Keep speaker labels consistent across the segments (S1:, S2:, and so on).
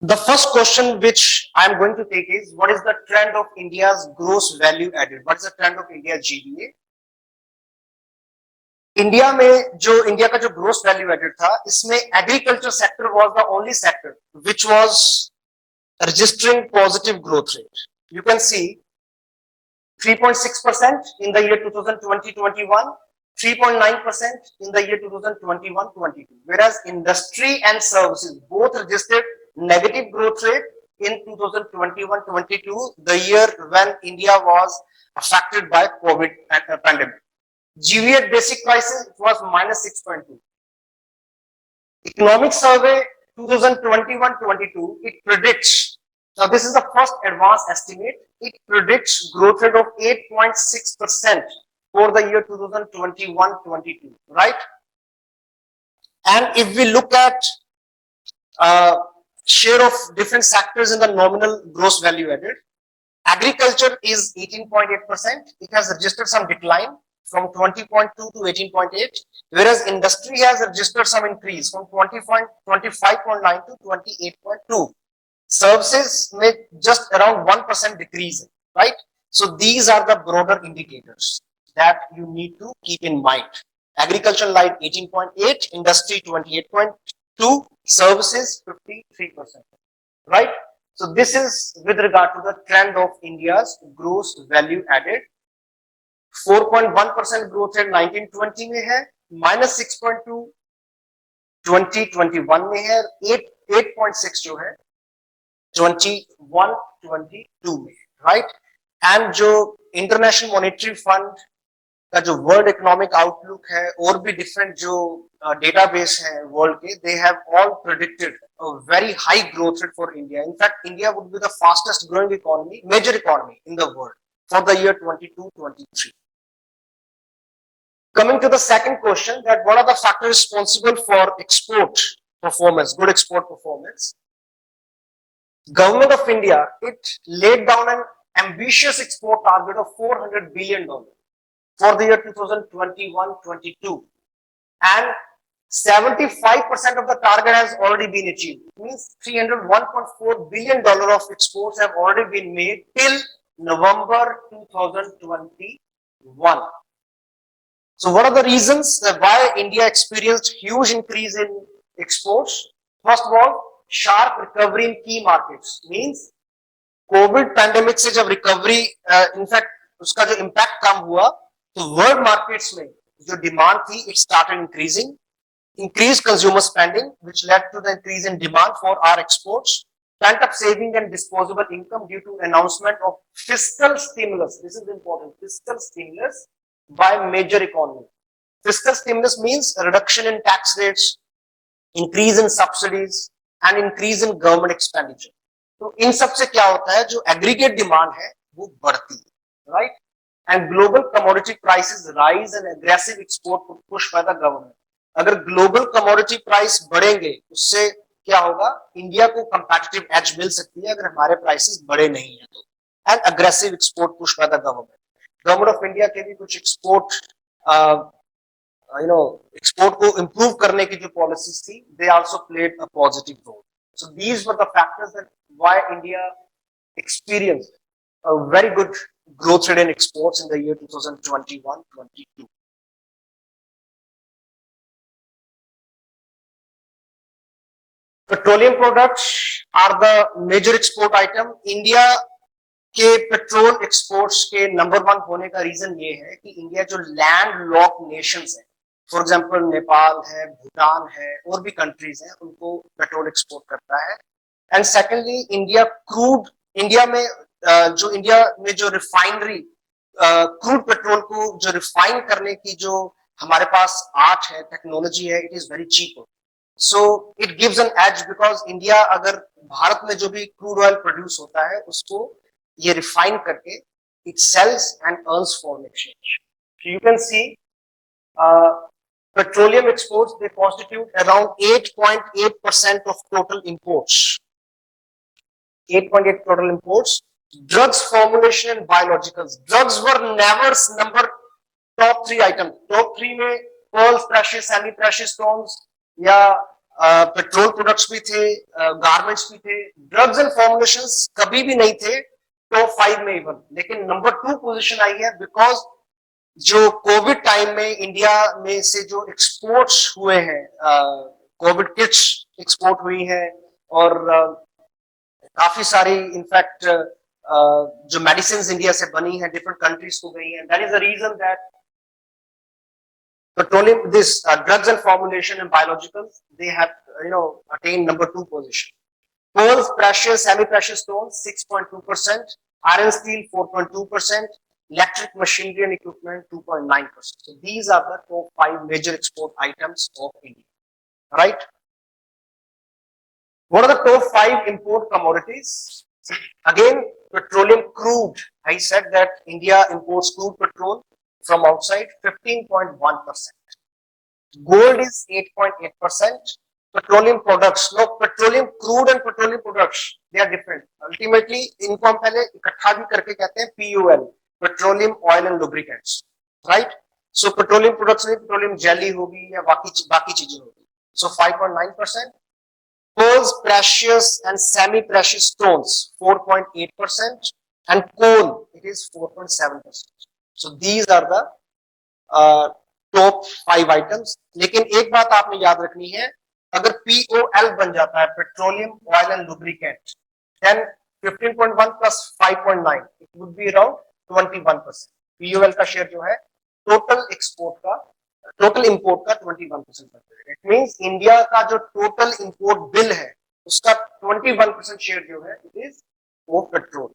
S1: The first question which I am going to take is, what is the trend of India's gross value added? What is the trend of India's GVA? India में जो India का जो gross value added था, इसमें agriculture sector was the only sector which was registering positive growth rate. You can see 3.6% in the year 2020-21, 3.9% in the year 2021-22. Whereas industry and services both registered negative growth rate in 2021-22, the year when India was affected by COVID pandemic. GVA basic prices was minus 6.2. Economic survey 2021-22, it predicts, now this is the first advanced estimate, it predicts growth rate of 8.6% for the year 2021-22, right? And if we look at share of different sectors in the nominal gross value added, agriculture is 18.8%, it has registered some decline from 20.2 to 18.8, whereas industry has registered some increase from 25.9 to 28.2. Services may just around 1% decrease, right? So these are the broader indicators that you need to keep in mind. Agriculture light 18.8, industry 28.2, services 53%, right? So this is with regard to the trend of India's gross value added. 4.1% growth rate 1920 में है, minus 6.2 2021 में है, 8.6 जो है 21-22 में, right? And जो international monetary fund का जो वर्ल्ड इकोनॉमिक आउटलुक है और भी डिफरेंट जो डेटाबेस है वर्ल्ड के, they have all predicted a very high growth rate for India. In fact, India would be the fastest growing economy, major economy in the world for the year 22-23. Coming to the second question, that what are the factors responsible for export performance, good export performance? Government of India, it laid down an ambitious export target of $400 billion for the year 2021-22, and 75% of the target has already been achieved. It means $301.4 billion of exports have already been made till November 2021. So what are the reasons why India experienced huge increase in exports? First of all, sharp recovery in key markets. Means COVID pandemic से जब recovery, in fact उसका जो impact कम हुआ, तो world markets में जो demand थी, it started increasing. Increased consumer spending, which led to the increase in demand for our exports. Pent up saving and disposable income due to announcement of fiscal stimulus. This is important. Fiscal stimulus by major economy. Fiscal stimulus means a reduction in tax rates, increase in subsidies, and increase in government expenditure. तो इन सब से क्या होता है, जो aggregate demand है वो बढ़ती है, right? And global commodity prices rise and aggressive export push by the government. अगर global commodity price बढ़ेंगे, उससे क्या होगा, इंडिया को competitive edge मिल सकती है अगर हमारे prices बढ़े नहीं है तो. And aggressive export push by the government. Government of India के भी कुछ एक्सपोर्ट एक्सपोर्ट को इंप्रूव करने की जो पॉलिसीज थी, they also played a positive role. So these were the factors that why India experienced a very good growth rate in exports in the year 2021-22. Petroleum products are the major export item. India के petrol exports के number 1 होने का reason ये है कि India जो land lock Nations है, for example Nepal है, भूटान है और भी कंट्रीज हैं, उनको पेट्रोल एक्सपोर्ट करता है. एंड सेकेंडली, इंडिया में जो रिफाइनरी क्रूड पेट्रोल को जो रिफाइन करने की जो हमारे पास आर्ट है, टेक्नोलॉजी है, it is very cheap. So it gives an edge, because India अगर भारत में जो भी क्रूड ऑयल प्रोड्यूस होता है उसको ये रिफाइन करके it sells and earns foreign exchange. So you can see petroleum exports, they constitute around 8.8% of total imports. 8.8 total imports. Drugs, formulation and biologicals. Drugs were never number top 3 items. Top 3 में pearls, precious, semi-precious stones या petrol products भी थे, garments भी थे, drugs and formulations कभी भी नहीं थे टॉप 5 में इवन, लेकिन नंबर 2 पोजीशन आई है बिकॉज जो कोविड टाइम में इंडिया में से जो एक्सपोर्ट्स हुए हैं, कोविड किट्स एक्सपोर्ट हुई हैं और काफी सारी इनफैक्ट जो मेडिसिन इंडिया से बनी है डिफरेंट कंट्रीज को गई है. That is the reason that petroleum, this drugs and formulation and biologicals, they have attained number 2 position. Coals, precious, semi-precious stones 6.2%, iron steel 4.2%, electric machinery and equipment 2.9%. So these are the top 5 major export items of India. Right? What are the top 5 import commodities? Again, petroleum crude. I said that India imports crude petrol from outside 15.1%. Gold is 8.8%. Petroleum products, no, petroleum crude and petroleum products, they are different. Ultimately, इनको हम पहले इकट्ठा भी करके कहते हैं POL, petroleum oil and lubricants, right? So petroleum products में petroleum jelly होगी या बाकी चीजें होगी. So 5.9%. Coals, precious and semi-precious stones 4.8%, and coal it is 4.7%. So these are the top 5 items. लेकिन एक बात आपने याद रखनी है, अगर POL बन जाता है petroleum oil and lubricant, then 15.1 plus 5.9 it would be around 21%. POL का शेयर जो है टोटल एक्सपोर्ट का, टोटल इंपोर्ट का 21%. इट मींस इंडिया का जो टोटल इंपोर्ट बिल है उसका 21% शेयर जो है इट इज वो petrol.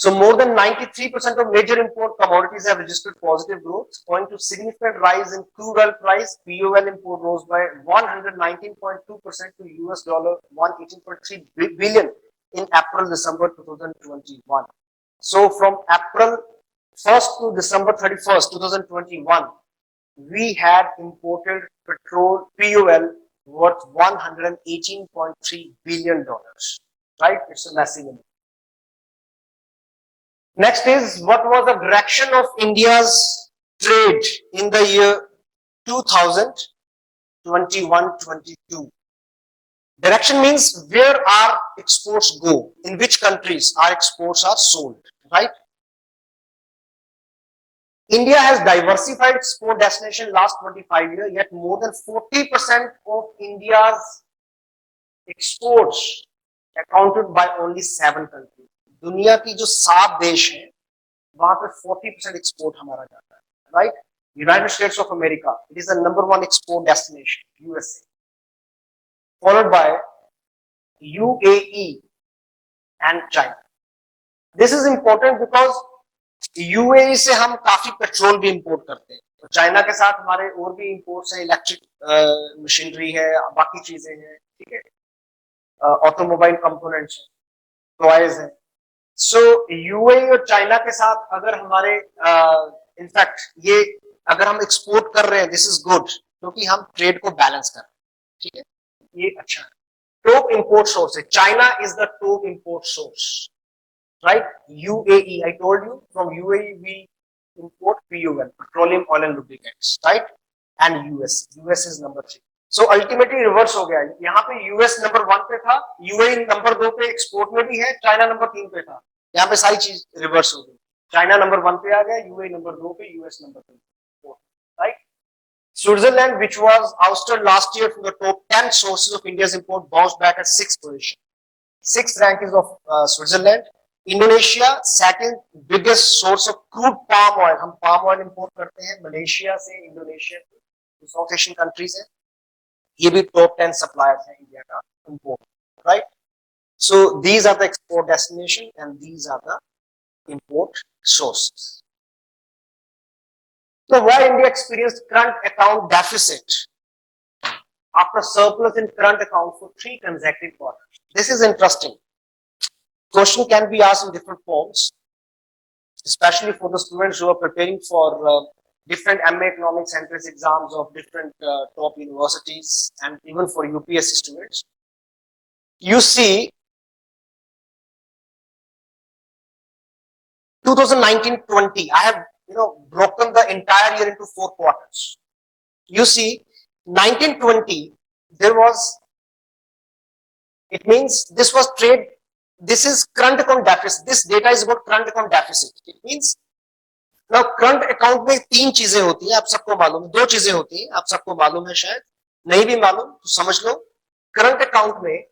S1: So more than 93% of major import commodities have registered positive growth, owing to significant rise in crude oil price. POL import rose by 119.2% to $118.3 billion in April-December 2021. So from April 1st to December 31st, 2021, we had imported petrol POL worth $118.3 billion. Right? It's a massive amount. Next is, what was the direction of India's trade in the year 2021-22? Direction means where our exports go, in which countries our exports are sold, right? India has diversified export destination last 25 years, yet more than 40% of India's exports accounted by only 7 countries. दुनिया की जो 7 देश हैं वहां पे 40% export हमारा जाता है, right? United states of America, it is the number 1 export destination, USA, followed by UAE and China. This is important because UAE से हम काफी पेट्रोल भी इंपोर्ट करते हैं, तो चाइना के साथ हमारे और भी इंपोर्ट्स हैं, इलेक्ट्रिक मशीनरी है, बाकी चीजें हैं, ठीक है, ऑटोमोबाइल कंपोनेंट्स हैं, टॉयज हैं. सो यूएई और चाइना के साथ अगर हमारे इनफैक्ट ये अगर हम एक्सपोर्ट कर रहे हैं, दिस इज गुड, क्योंकि हम ट्रेड को बैलेंस कर रहे हैं, ठीक है, ये अच्छा है. टॉप इंपोर्ट सोर्स है, China is the top import source, right? UAE, I told you, from UAE we import POL, petroleum oil and lubricants, right? And US is number 3. So ultimately reverse हो गया, यहाँ पे US number 1 पे था, UAE number 2 पे export में भी है, चाइना नंबर 3 पे था, यहाँ पे सारी चीज रिवर्स हो गई. चाइना नंबर 1 पे आ गया, UAE नंबर 2 पे, US नंबर 3 पे, right? Switzerland, which was ousted last year from the top 10 sources of India's import, bounced back at 6th position. 6th rank is of Switzerland. Indonesia second biggest source of crude palm oil, हम palm oil import करते हैं Malaysia से, Indonesia, south Asian countries है, ये भी top 10 suppliers हैं India का import, right? So these are the export destination and these are the import sources. So why India experienced current account deficit after surplus in current account for 3 consecutive quarters? This is interesting. Question can be asked in different forms, especially for the students who are preparing for different MA economics entrance exams of different top universities, and even for UPSC students. You see, 2019-20, I have broken the entire year into 4 quarters. You see, 19-20 there was, it means this was trade, this is current account deficit, this data is about current account deficit. It means now current account में तीन चीजें होती हैं, आप सबको मालूम है, दो चीजें होती हैं, आप सबको मालूम है, शायद नहीं भी मालूम तो समझ लो। करंट अकाउंट में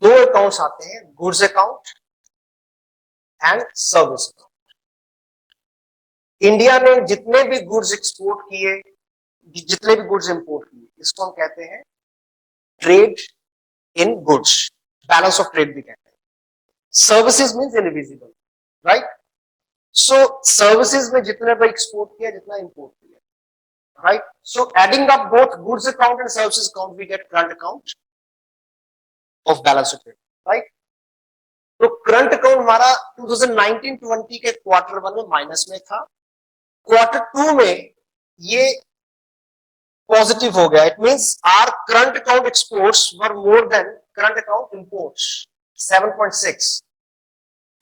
S1: दो अकाउंट्स आते हैं, goods account and service account. India ने जितने भी गुड्स एक्सपोर्ट किए, जितने भी गुड्स इंपोर्ट किए, इसको हम कहते हैं trade in goods, balance of trade भी कहते हैं। Services means invisible, right. So services में जितने भी एक्सपोर्ट किया, जितना इंपोर्ट किया, right. So adding up both goods account and services account we get current account of balance of trade, right. तो करंट अकाउंट हमारा 2019-20 के क्वार्टर वन में माइनस में था, क्वार्टर टू में ये पॉजिटिव हो गया। It means our current account exports were more than current account imports 7.6।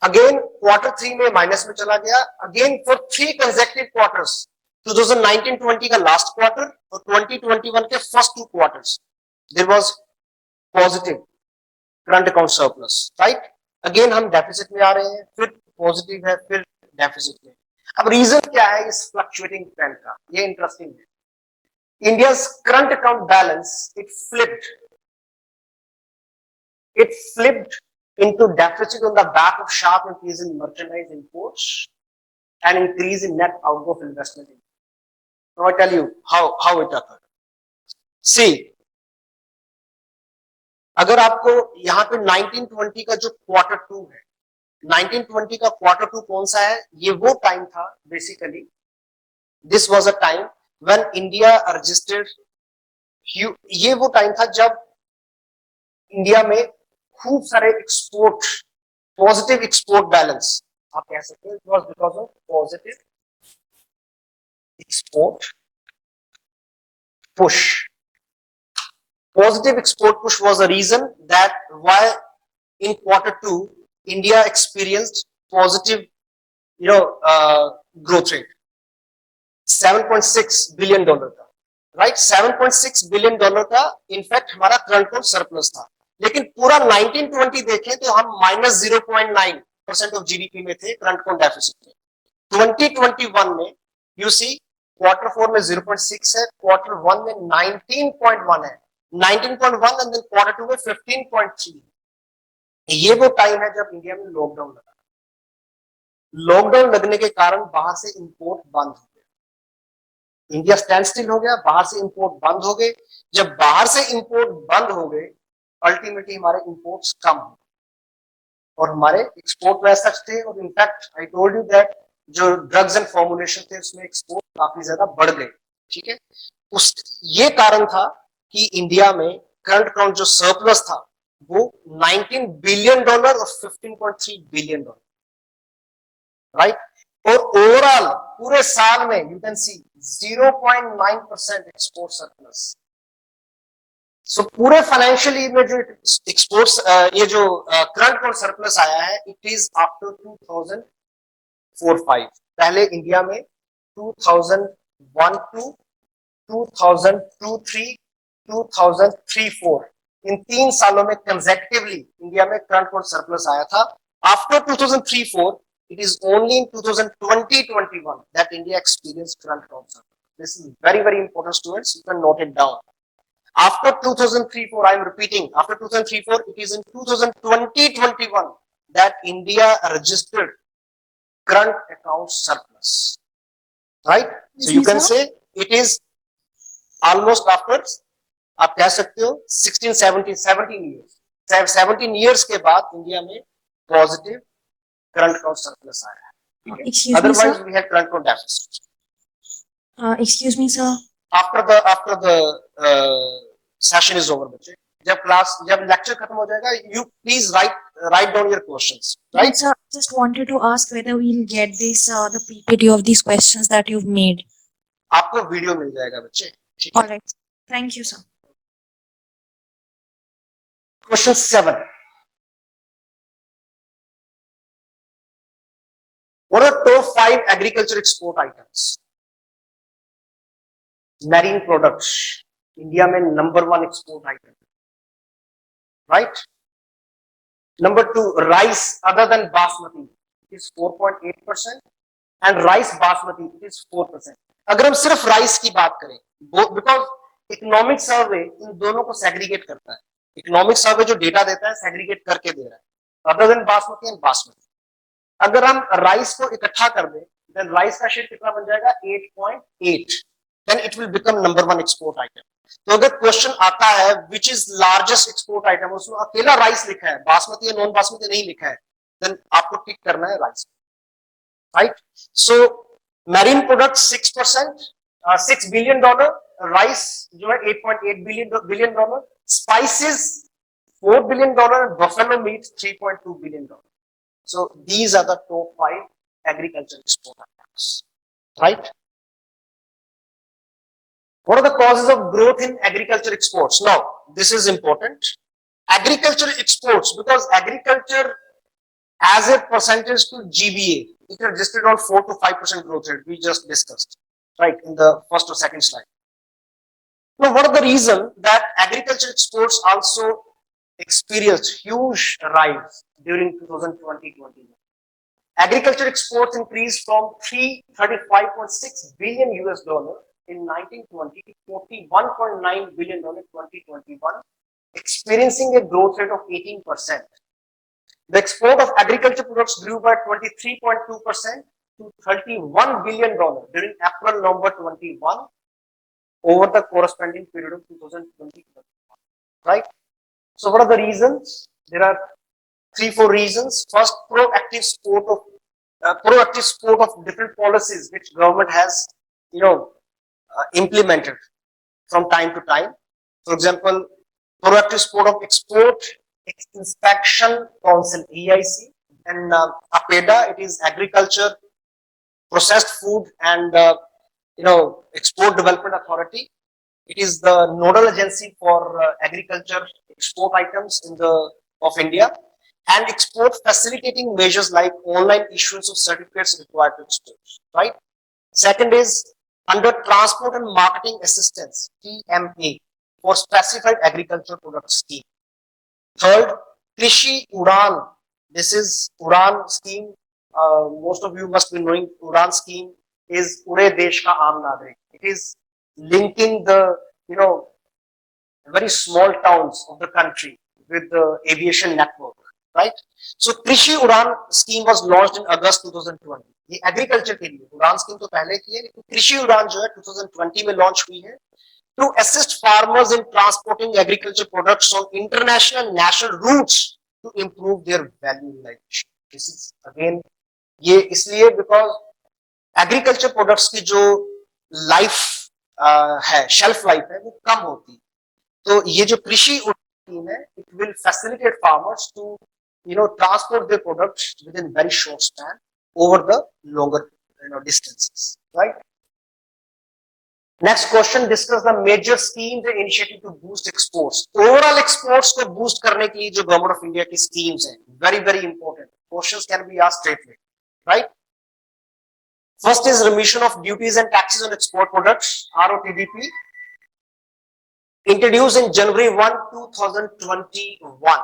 S1: Again quarter three में माइनस में चला गया, अगेन फॉर 3 कंसेक्यूटिव क्वार्टर्स, 2019-20 का लास्ट क्वार्टर और 2021 के first 2 quarters there was positive current account surplus, right. Again हम deficit में आ रहे हैं, फिर पॉजिटिव है, फिर डेफिसिट में। अब रीजन क्या है इस फ्लक्चुएटिंग ट्रेंड का, ये इंटरेस्टिंग है। India's current account balance, it flipped into deficit on the back of sharp increase in merchandise imports and increase in net outgo of investment. Now I tell you how it occurred. See, अगर आपको यहाँ पे 1920 का जो quarter to है, 1920 का quarter to कौन सा है, ये वो टाइम था basically, this was a time when India registered, ये वो टाइम था जब इंडिया में खूब सारे एक्सपोर्ट, पॉजिटिव एक्सपोर्ट बैलेंस आप कह सकते हैं, it was because of positive export push. Positive export push was a reason that why in quarter two India experienced positive, growth rate. $7.6 billion था, राइट। $7.6 billion का in fact हमारा current account surplus था, लेकिन पूरा 1920 देखें तो हम -0.9% ऑफ जीडीपी में थे करंट अकाउंट डेफिसिट में। 2021 में यू सी क्वार्टर फोर में 0.6 है, क्वार्टर वन में 19.1 है, 19.1 एंड देन क्वार्टर टू में 15.3। ये वो टाइम है जब इंडिया में लॉकडाउन लगा। लॉकडाउन लगने के कारण बाहर से इंपोर्ट बंद हो, इंडिया स्टैंड स्टिल हो गया, बाहर से इंपोर्ट बंद हो गए। जब बाहर से इंपोर्ट बंद हो गए, अल्टीमेटली हमारे इंपोर्ट्स कम हो और हमारे एक्सपोर्ट वैसे सच थे। और in fact I told you that जो ड्रग्स एंड फॉर्मुलेशन थे उसमें एक्सपोर्ट काफी ज्यादा बढ़ गए, ठीक है। ये कारण था कि इंडिया में करंट अकाउंट जो सरप्लस था वो $19 बिलियन और $15.3 बिलियन, राइट। और ओवरऑल पूरे साल में you can see 0.9% export surplus. So पूरे फाइनेंशियल ईयर में जो एक्सपोर्ट्स, ये जो करंट अकाउंट सरप्लस आया है, इट इज आफ्टर 2004-5। पहले इंडिया में 2001-2, 2002-3, 2003-4, इन 3 सालों में कंसेक्यूटिवली इंडिया में करंट अकाउंट सरप्लस आया था। After 2003-4 it is only in 2020-21 that India experienced current account surplus. This is very important, students. You can note it down. After 2003-4, I am repeating, after 2003-4, it is in 2020-21 that India registered current account surplus, right? So you can say it is almost after, आप कह सकते हो 17 years, 17 years के बाद India में positive current account surplus आया है। Otherwise we had current account deficit.
S2: Excuse me, sir.
S1: After the session is over, बच्चे, जब lecture खत्म हो जाएगा, you please write down your questions, right?
S2: Yes, sir. Just wanted to ask whether we'll get this the PPT of these questions that you've made.
S1: आपको video मिल जाएगा बच्चे, ठीक है?
S2: All right. Thank you, sir.
S1: Question 7. What are top 5 agriculture export items? Marine products, India में number 1 export item, right. Number 2, rice other than basmati, it is 4.8%, and rice basmati, it is 4%. अगर हम सिर्फ rice की बात करें, because economic survey इन दोनों को segregate करता है. इकोनॉमिक सर्वे जो डेटा देता है सेग्रीगेट करके दे रहा है, other than basmati and basmati. अगर हम राइस को इकट्ठा कर दें, देन राइस का शेयर कितना बन जाएगा, 8.8. Then it will become number 1 export item. तो अगर क्वेश्चन आता है which is largest export item, उसमें अकेला राइस लिखा है, बासमती या नॉन बासमती नहीं लिखा है, देन आपको टिक करना है राइस, राइट. सो मैरीन प्रोडक्ट 6%, $6 billion, राइस जो है 8.8 billion dollar, spices $4 billion, buffalo meet $3.2 billion. So these are the top 5 agriculture export items, right? What are the causes of growth in agriculture exports? Now, this is important. Agriculture exports, because agriculture as a percentage to GBA, it registered on 4 to 5% growth rate. We just discussed, right, in the first or second slide. Now, what are the reason that agriculture exports also experienced huge rise during 2020-21? Agriculture exports increased from $335.6 billion in 1920 to $41.9 billion in 2021, experiencing a growth rate of 18%. The export of agriculture products grew by 23.2% to $31 billion during April-November 21 over the corresponding period of 2020, right? So what are the reasons? There are 3-4 reasons. First, proactive support of different policies which government has, implemented from time to time. For example, proactive support of Export Inspection Council (EIC) and APEDA. It is Agriculture, Processed Food and Export Development Authority. It is the nodal agency for agriculture export items of India, and export facilitating measures like online issuance of certificates required to export, right? Second is under Transport and Marketing Assistance (TMA) for specified agriculture product scheme. Third, Krishi Udan. This is Udan scheme. Most of you must be knowing Udan scheme is Ure Desh Ka Aam Nagrik. It is linking the very small towns of the country with the aviation network, right? So Krishi Udan scheme was launched in August 2020. ये agriculture के लिए उड़ान scheme तो पहले की है, लेकिन कृषि उड़ान जो है 2020 में लॉन्च हुई है to assist farmers in transporting agriculture products on international and national routes to improve their value realization. This is again ये इसलिए because agriculture products की जो लाइफ है, शेल्फ लाइफ है, वो कम होती है. तो ये जो कृषि स्कीम है, it will facilitate farmers to transport their products within very short span over the longer distances, right? Next question, discuss the major schemes and initiative to boost exports. Overall exports को boost करने के लिए जो government of India की schemes हैं, very important. Questions can be asked straightly, right? First is remission of duties and taxes on export products, ROTDP, introduced in January 1, 2021.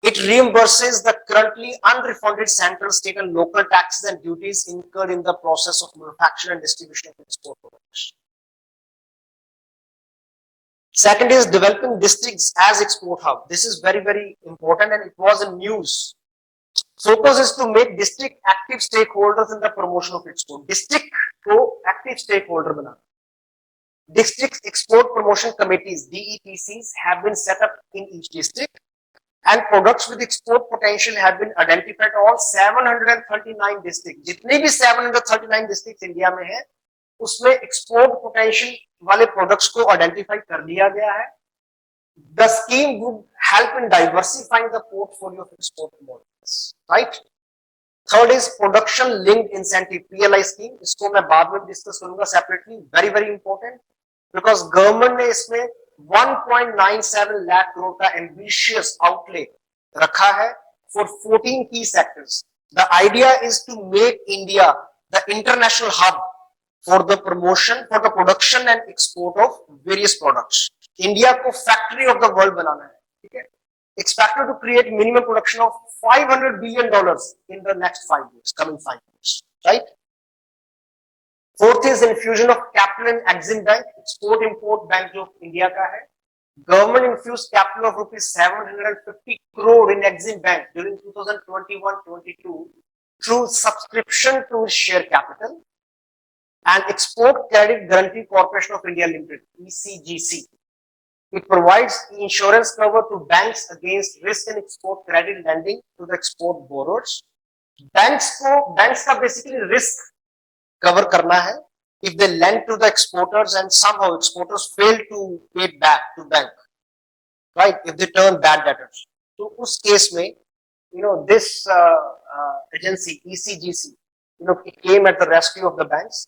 S1: It reimburses the currently unrefunded central, state and local taxes and duties incurred in the process of manufacture and distribution of export products. Second is developing districts as export hub. This is very important and it was in news. Focus is to make district active stakeholders in the promotion of export. District को active stakeholder banana. District export promotion committees (DEPCs) have been set up in each district, and products with export potential have been identified all 739 districts. जितने भी 739 districts India में है, उसमें export potential वाले products को identify कर लिया गया है. The scheme would help in diversifying the portfolio of export models, right? Third is production linked incentive (PLI) scheme. इसको मैं बाद में discuss करूंगा separately. Very important, because government ने इसमें 1.97 lakh crore का ambitious outlay रखा है for 14 key sectors. The idea is to make India the international hub for the promotion, for the production and export of various products. India को factory of the world बनाना है, ठीक है. Expected to create minimum production of $500 billion in the next 5 years, coming 5 years, right? Fourth is infusion of capital in Exim Bank, export import bank जो India का है. Government infused capital of rupees 750 crore in Exim Bank during 2021-22 through subscription to share capital, and Export Credit Guarantee Corporation of India Limited (ECGC). It provides insurance cover to banks against risk in export credit lending to the export borrowers. Banks का basically risk cover करना है if they lend to the exporters and somehow exporters fail to pay back to bank, right? If they turn bad debtors, तो उस case में, this agency ECGC, it came at the rescue of the banks.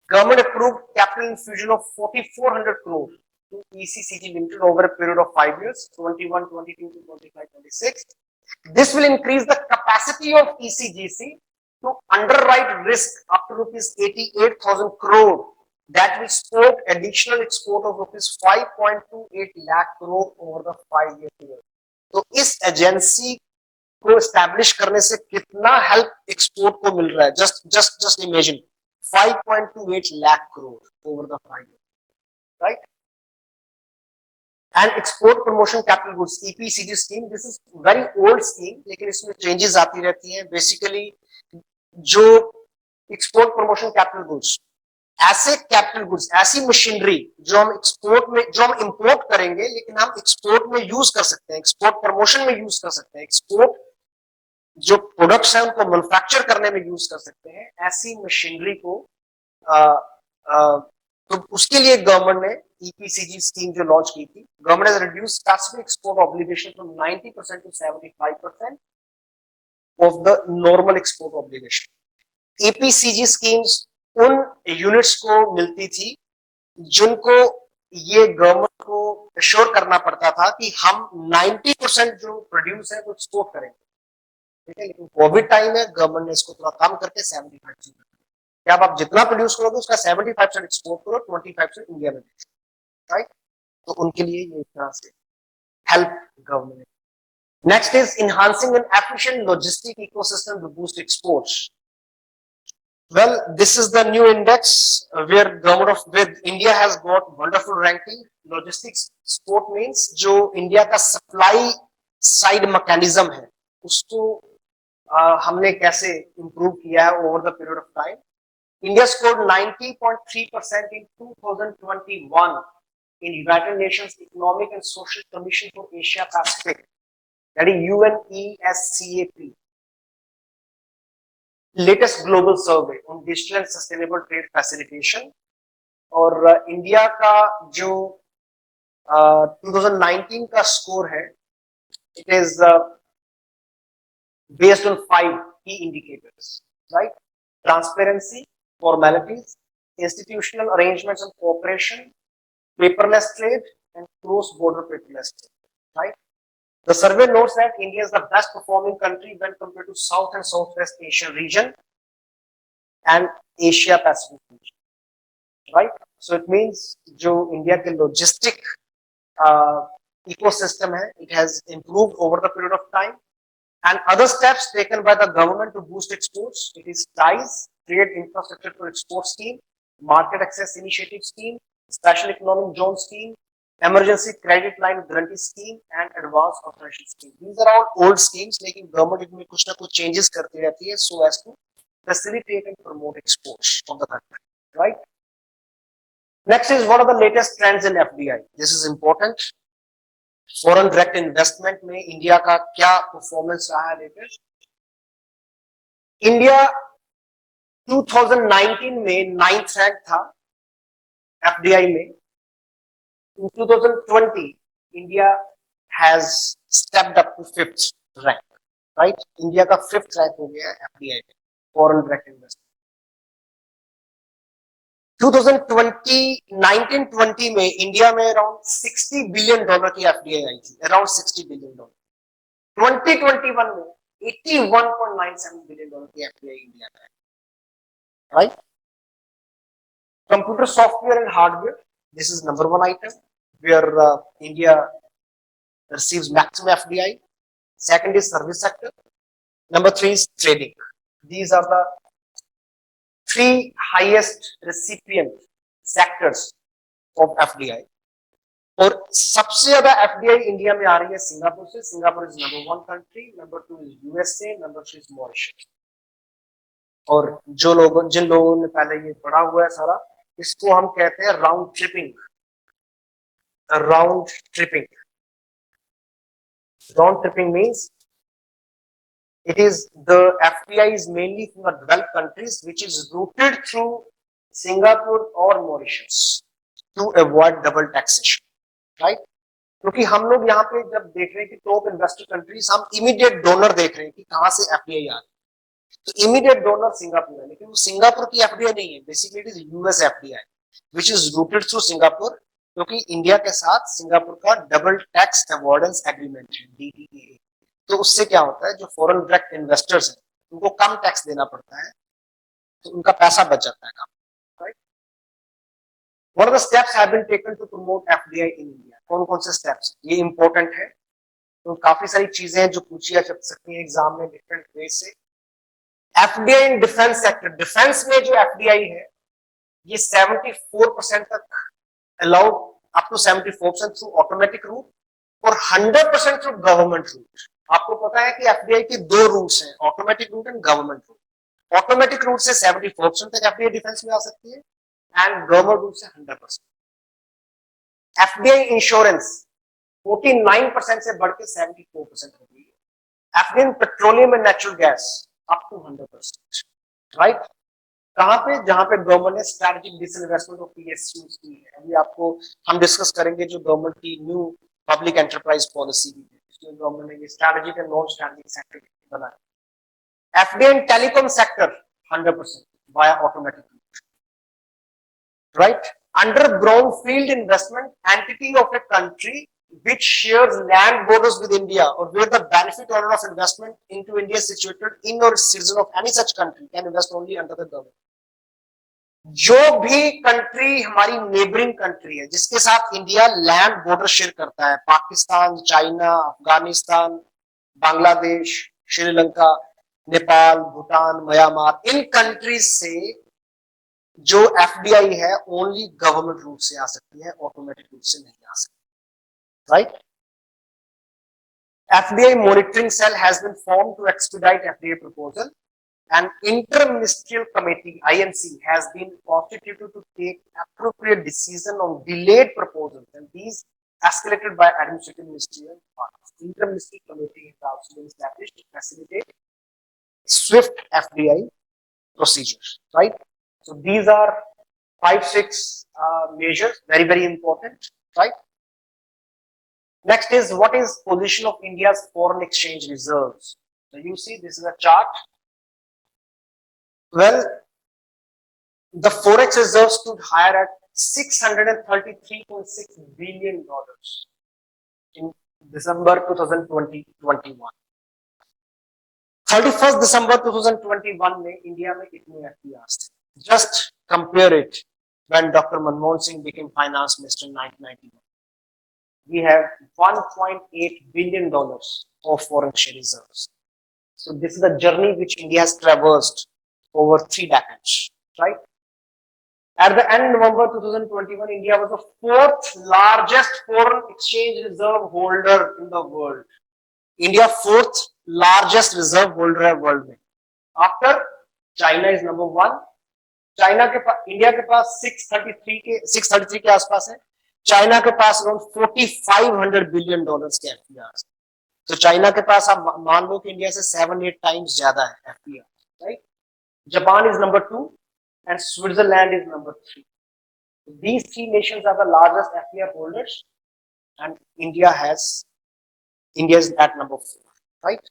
S1: Government approved capital infusion of 4,400 crore to ECCG Limited over a period of 5 years, 21-22 to 25-26. This will increase the capacity of ECGC to underwrite risk up to rupees 88,000 crore. That will support additional export of rupees 5.28 lakh crore over the 5-year period. तो इस agency को establish करने से कितना help export को मिल रहा है, just imagine 5.28 lakh crore over the 5 years, right? And export promotion capital goods EPCG scheme, this is very old scheme, लेकिन इसमें changes आती रहती हैं. Basically जो export promotion capital goods, ऐसे कैपिटल गुड्स, ऐसी मशीनरी जो हम एक्सपोर्ट में, जो हम इंपोर्ट करेंगे लेकिन हम एक्सपोर्ट में यूज कर सकते हैं, एक्सपोर्ट प्रमोशन में यूज कर सकते हैं, एक्सपोर्ट जो प्रोडक्ट्स हैं उनको मैन्युफैक्चर करने में यूज कर सकते हैं, ऐसी मशीनरी को तो उसके लिए गवर्नमेंट ने ईपीसीजी स्कीम जो लॉन्च की थी. Government has reduced specific export obligation from 90% to 75% of the normal export obligation. EPCG schemes उन यूनिट्स को मिलती थी जिनको ये गवर्नमेंट को एश्योर करना पड़ता था कि हम 90% जो प्रोड्यूस है वो एक्सपोर्ट करेंगे, ठीक है. लेकिन कोविड टाइम है, गवर्नमेंट ने इसको थोड़ा कम करके 75% क्या आप जितना प्रोड्यूस करोगे उसका 75% एक्सपोर्ट करो, 25% इंडिया में, राइट. तो उनके लिए ये एक तरह से help government. Next is enhancing an efficient logistic ecosystem to boost exports. Well, this is the new index where India has got wonderful ranking. Logistics export means जो इंडिया का सप्लाई साइड मैकेनिज्म है उसको हमने कैसे improve किया है over the period of time. India scored 90.3% in 2021 in United Nations Economic and Social Commission for Asia Pacific, that is UNESCAP. Latest global survey on digital and sustainable trade facilitation. और India का जो 2019 का score है, it is based on 5 की indicators, right. Transparency, formalities, institutional arrangements and cooperation, paperless trade and cross border paperless trade, right. The survey notes that India is the best performing country when compared to South and Southwest Asian region and Asia Pacific region, right? So it means जो India के logistic ecosystem है, it has improved over the period of time. And other steps taken by the government to boost exports, it is TIES, Trade Infrastructure for Export Scheme, Market Access Initiative Scheme, Special Economic Zone Scheme, Emergency Credit Line Guarantee Scheme and Advance Authorization Scheme. These are all old schemes, लेकिन government इनमें कुछ ना कुछ changes करती रहती है so as to facilitate and promote exports of the country, right? Next is what are the latest trends in FDI? This is important. Foreign direct investment में India का क्या परफॉर्मेंस रहा है लेटेस्ट. इंडिया 2019 में 9th rank था FDI में. In 2020, India has stepped up to 5th rank, right? India का 5th rank हो गया है FDI में, foreign direct investment. 2019-20 में इंडिया में अराउंड $60 बिलियन की FDI आई थी, अराउंड $60 बिलियन. 2021 में $81.97 बिलियन की FDI इंडिया में, right? Computer software and hardware. This is number one item where India receives maximum FDI. Second is service sector. Number three is trading. These are the three highest recipient sectors of FDI. और सबसे ज्यादा FDI India में आ रही है Singapore से. Singapore is number one country, number two is USA, number three is Mauritius. और जिन लोगों ने पहले ये पढ़ा हुआ है सारा, इसको हम कहते हैं round tripping. Round tripping. Round tripping means it is the FDI is mainly from the developed countries which is routed through Singapore or Mauritius to avoid double taxation, right? क्योंकि हम लोग यहाँ पे जब देख रहे हैं कि टॉप इन्वेस्टर कंट्रीज, हम इमीडिएट डोनर देख रहे हैं कि कहाँ से एफडीआई आ रही है. तो इमीडिएट डोनर सिंगापुर है, लेकिन वो सिंगापुर की एफडीआई नहीं है. Basically it is US FDI which is rooted through Singapore, क्योंकि इंडिया के साथ सिंगापुर का डबल टैक्स अवॉइडेंस एग्रीमेंट है, DTA. तो उससे क्या होता है, जो फॉरेन डायरेक्ट इन्वेस्टर्स हैं उनको कम टैक्स देना पड़ता है, तो उनका पैसा बच जाता है कम. Right. What are the steps have been taken to promote FDI in India? कौन कौन से स्टेप्स, ये इंपॉर्टेंट है. तो काफी सारी चीजें हैं जो पूछी जा सकती हैं एग्जाम में डिफरेंट वे से. FDI in defence sector. Defence में जो एफडीआई है ये 74% तक allow, up to 74% through automatic route और 100% थ्रू गवर्नमेंट रूट. आपको पता है कि एफडीआई के दो रूट्स हैं, automatic route and government route. Automatic route से 74% तक एफडीआई डिफेंस में आ सकती है एंड गवर्नमेंट रूट से 100%. एफडीआई इंश्योरेंस 49% से बढ़ के 74% हो गई है. FDI petroleum and natural gas up to 100%. Right. कहां पे, जहां पे गवर्नमेंट ने स्ट्रेटेजिक डिसइन्वेस्टमेंट ऑफ पीएसयूज की है. अभी आपको हम डिस्कस करेंगे जो गवर्नमेंट की न्यू पब्लिक एंटरप्राइज पॉलिसी की है, इसमें गवर्नमेंट ने ये strategic and non strategic sector बनाया. FDI in telecom sector 100% via automatic. Right. Under brownfield investment, entity of a country which shares land borders with India or where the benefit order of investment into India is situated in or citizen of any such country can invest only under the government. जो भी country हमारी neighbouring country है जिसके साथ India land border share करता है, Pakistan, China, Afghanistan, Bangladesh, Sri Lanka, Nepal, Bhutan, Myanmar, इन countries से जो एफडीआई है ओनली गवर्नमेंट रूट से आ सकती है, ऑटोमेटिक रूट से नहीं आ सकती. Right. FDI monitoring cell has been form to expedite FDI proposal. An interministerial committee (IMC) has been constituted to take appropriate decision on delayed proposals, and these escalated by administrative ministerial departments. Interministerial committee has also been established to facilitate swift FDI procedures. Right. So these are 5-6 measures, very very important. Right. Next is, what is position of India's foreign exchange reserves? So you see, this is a chart. Well, the forex reserves stood higher at $633.6 billion in December 2021. 31st December 2021 में India में कितने FDR थे? Just compare it when Dr. Manmohan Singh became finance minister in 1991. We have $1.8 billion of foreign exchange reserves. So this is a journey which India has traversed over 3 decades, right? At the end of November 2021, India was the 4th largest foreign exchange reserve holder in the world. India 4th largest reserve holder है world में. After China is number 1. China के पास, India के पास 633 के आसपास है. China के पास around $4,500 billion के FDR. तो चाइना के पास आप मान लो कि इंडिया से 7-8 टाइम्स ज्यादा है FDR. Right. Japan is number 2 and Switzerland is number 3. These 3 nations are the largest FDI holders, and India is at number 4, right?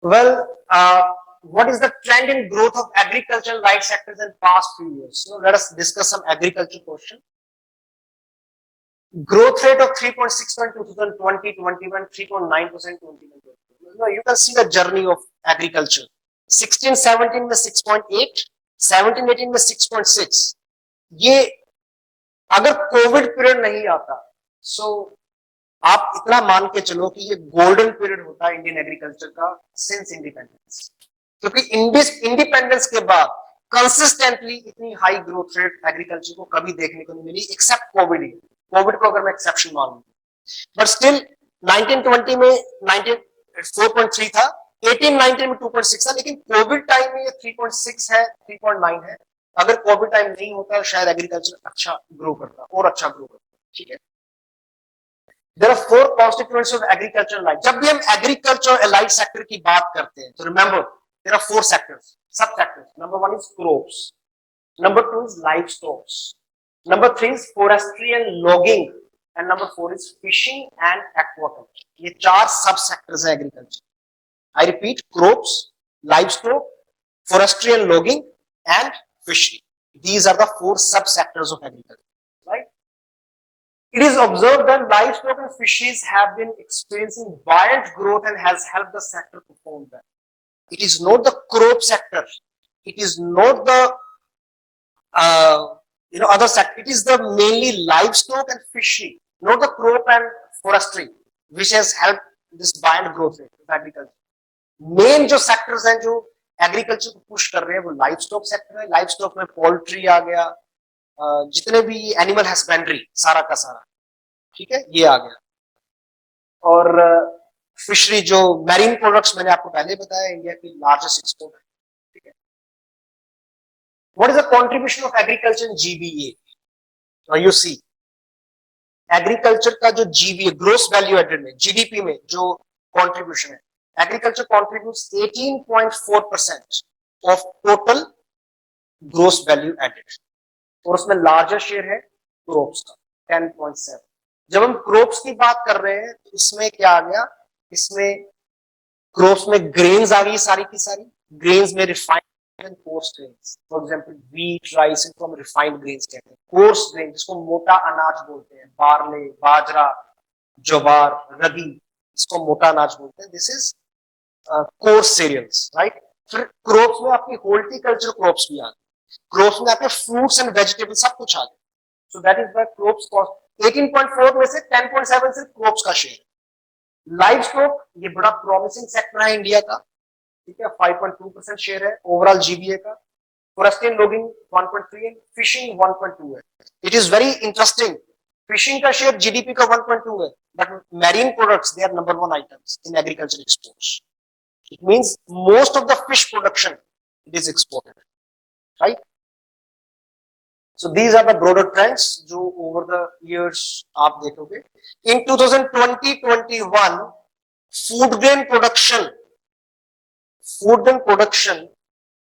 S1: Well, what is the trend in growth of agricultural right sectors in past few years? So let us discuss some agriculture question. growth rate of 3.6% 2020, 21, 3.9% 21. No, you can see the journey of agriculture. 16-17 में 6.8, 17-18 में 6.6. ये अगर Covid period नहीं आता, सो आप इतना मान के चलो कि ये गोल्डन पीरियड होता है इंडियन एग्रीकल्चर का सिंस इंडिपेंडेंस, क्योंकि इंडिपेंडेंस के बाद कंसिस्टेंटली इतनी हाई ग्रोथ रेट एग्रीकल्चर को कभी देखने को नहीं मिली, एक्सेप्ट कोविड ही. कोविड को अगर मैं एक्सेप्शन मानूं, बट स्टिल 1920 में 4.3 था, 18-19 में 2.6 था, लेकिन कोविड टाइम में ये 3.6 है, 3.9 है. अगर कोविड टाइम नहीं होता शायद एग्रीकल्चर अच्छा ग्रो करता, और अच्छा ग्रो करता. ठीक है. There are 4 constituents of agriculture allied. जब भी हम agriculture allied sector की बात करते हैं, तो remember there are 4 sectors, sub sectors. Number 1 is crops. Number 2 is livestock. Number 3 is forestry and logging. And number 4 is fishing and aquaculture. ये 4 sub sectors है agriculture. I repeat, crops, livestock, forestry and logging, and fishery. These are the 4 sub sectors of agriculture. Right? It is observed that livestock and fisheries have been experiencing buoyant growth and has helped the sector perform well. It is not the crop sector. It is not the other sector. It is the mainly livestock and fishery, not the crop and forestry, which has helped this buoyant growth rate of agriculture. Main जो sectors हैं जो agriculture को push कर रहे हैं वो livestock sector है. Livestock में पोल्ट्री आ गया, जितने भी एनिमल हस्बेंड्री सारा का सारा, ठीक है, ये आ गया. और फिशरी जो मैरीन प्रोडक्ट्स मैंने आपको पहले बताया इंडिया की लार्जेस्ट एक्सपोर्ट है. ठीक है. What is the contribution of agriculture in GBA? You see agriculture का जो जीबीए ग्रोस वैल्यू एडेड में जीडीपी में जो कंट्रीब्यूशन है, agriculture contributes 18.4% of total gross value added, और उसमें लार्जेस्ट शेयर है क्रॉप्स का 10.7. जब हम क्रॉप्स की बात कर रहे हैं तो इसमें क्या आ गया, इसमें क्रॉप्स में ग्रेन्स आ गई सारी की सारी. ग्रेन्स में refined and course grains, for example wheat, rice, इनको हम रिफाइंड ग्रेन्स कहते हैं. कोर्स ग्रेन जिसको मोटा अनाज बोलते हैं, बार्ले, बाजरा, ज्वार, रगी, इसको मोटा अनाज बोलते हैं. This is coarse cereals, right. फिर क्रॉप्स में आपकी हॉर्टिकल्चर क्रॉप्स भी आ गए, क्रॉप्स में आपके फ्रूट्स एंड वेजिटेबल सब कुछ आ गया. So that is the crops cost. 18.4 में से 10.7 से क्रॉप्स का शेयर. लाइवस्टॉक ये बड़ा प्रॉमिसिंग सेक्टर है इंडिया का, ठीक है, 5.2% शेयर है ओवरऑल जीबीए का. फॉरेस्ट्री एंड लॉगिंग 1.3 है, फिशिंग 1.2 है. It is very interesting. Fishing का शेयर जीडीपी का 1.2 है, but marine products they are number 1 items in agriculture exports. It means most of the fish production it is exported, right. So these are the broader trends जो over the years आप देखोगे. In 2020-21 food grain production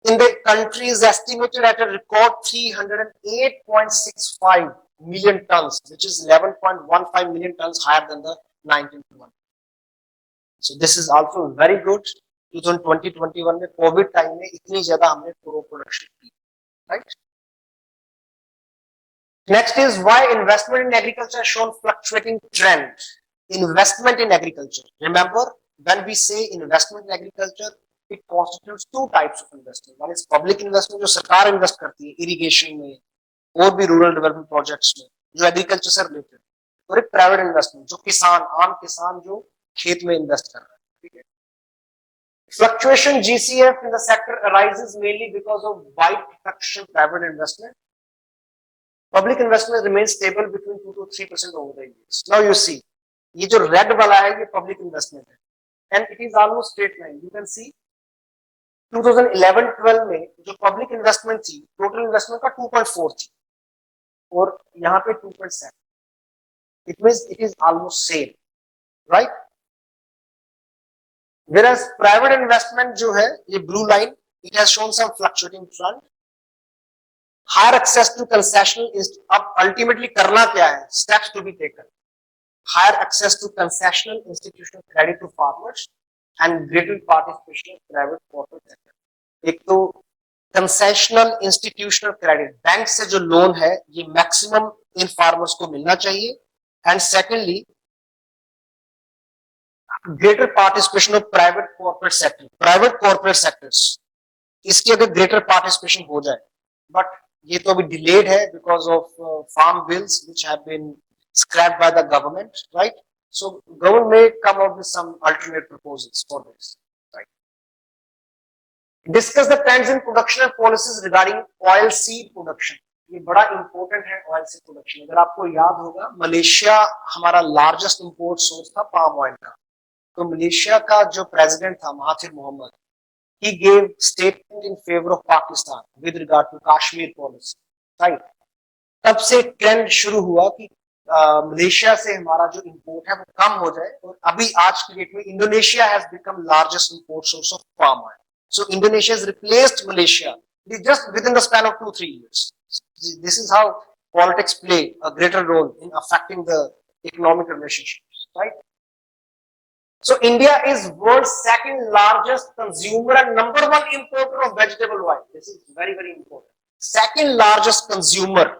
S1: in the country is estimated at a record 308.65 million tons, which is 11.15 million tons higher than the 1921. So this is also very good. 2020-21 में Covid time में इतनी ज्यादा हमने crop production की, right. Next is why investment in agriculture has shown fluctuating trend. Investment in agriculture. Remember, when we say investment in agriculture, it constitutes 2 types of investment. One is public investment, जो सरकार invest करती है irrigation में और भी rural development projects में जो agriculture से रिलेटेड, और एक प्राइवेट इन्वेस्टमेंट जो किसान, आम किसान जो खेत में इन्वेस्ट कर रहा है. ठीक है. Fluctuation GCF in the sector arises mainly because of wide fluctuation private investment. Public investment remains stable between 2 to 3% over the years. Now you see, ये जो red वाला है ये public investment है, and it is almost straight line. You can see 2011-12 में जो public investment थी, total investment का 2.4 थी, और यहाँ पे 2.7. It means it is almost same, right? Whereas private investment जो है ये blue line, it has shown some fluctuating trend. Higher access to concessional is अब ultimately करना क्या है, steps to be taken. Higher access to concessional institutional credit to farmers and greater participation in private corporate sector. एक तो concessional institutional credit, bank से जो loan है ये मैक्सिमम इन फार्मर्स को मिलना चाहिए, and secondly, greater participation of private corporate sector. Private corporate sectors, इसकी अगर greater participation हो जाए, but ये तो अभी delayed है because of farm bills which have been scrapped by the government, right? So government may come up with some alternate proposals for this, right? Discuss the trends in production and policies regarding oil seed production. ये बड़ा important है oil seed production. अगर आपको याद होगा, Malaysia हमारा largest import source था palm oil का. तो मलेशिया का जो प्रेसिडेंट था Mahathir Mohamad, he gave statement in favor of Pakistan with regard to Kashmir policy, right? तब से ट्रेंड शुरू हुआ कि मलेशिया से हमारा जो इंपोर्ट है वो कम हो जाए, और अभी आज की डेट में Indonesia has become largest import source of palm oil. So Indonesia has replaced Malaysia just within the span of 2-3 years. This is how politics play a greater role in affecting the economic relationships, right? So India is world's second largest consumer and number one importer of vegetable oil. This is very, very important. Second largest consumer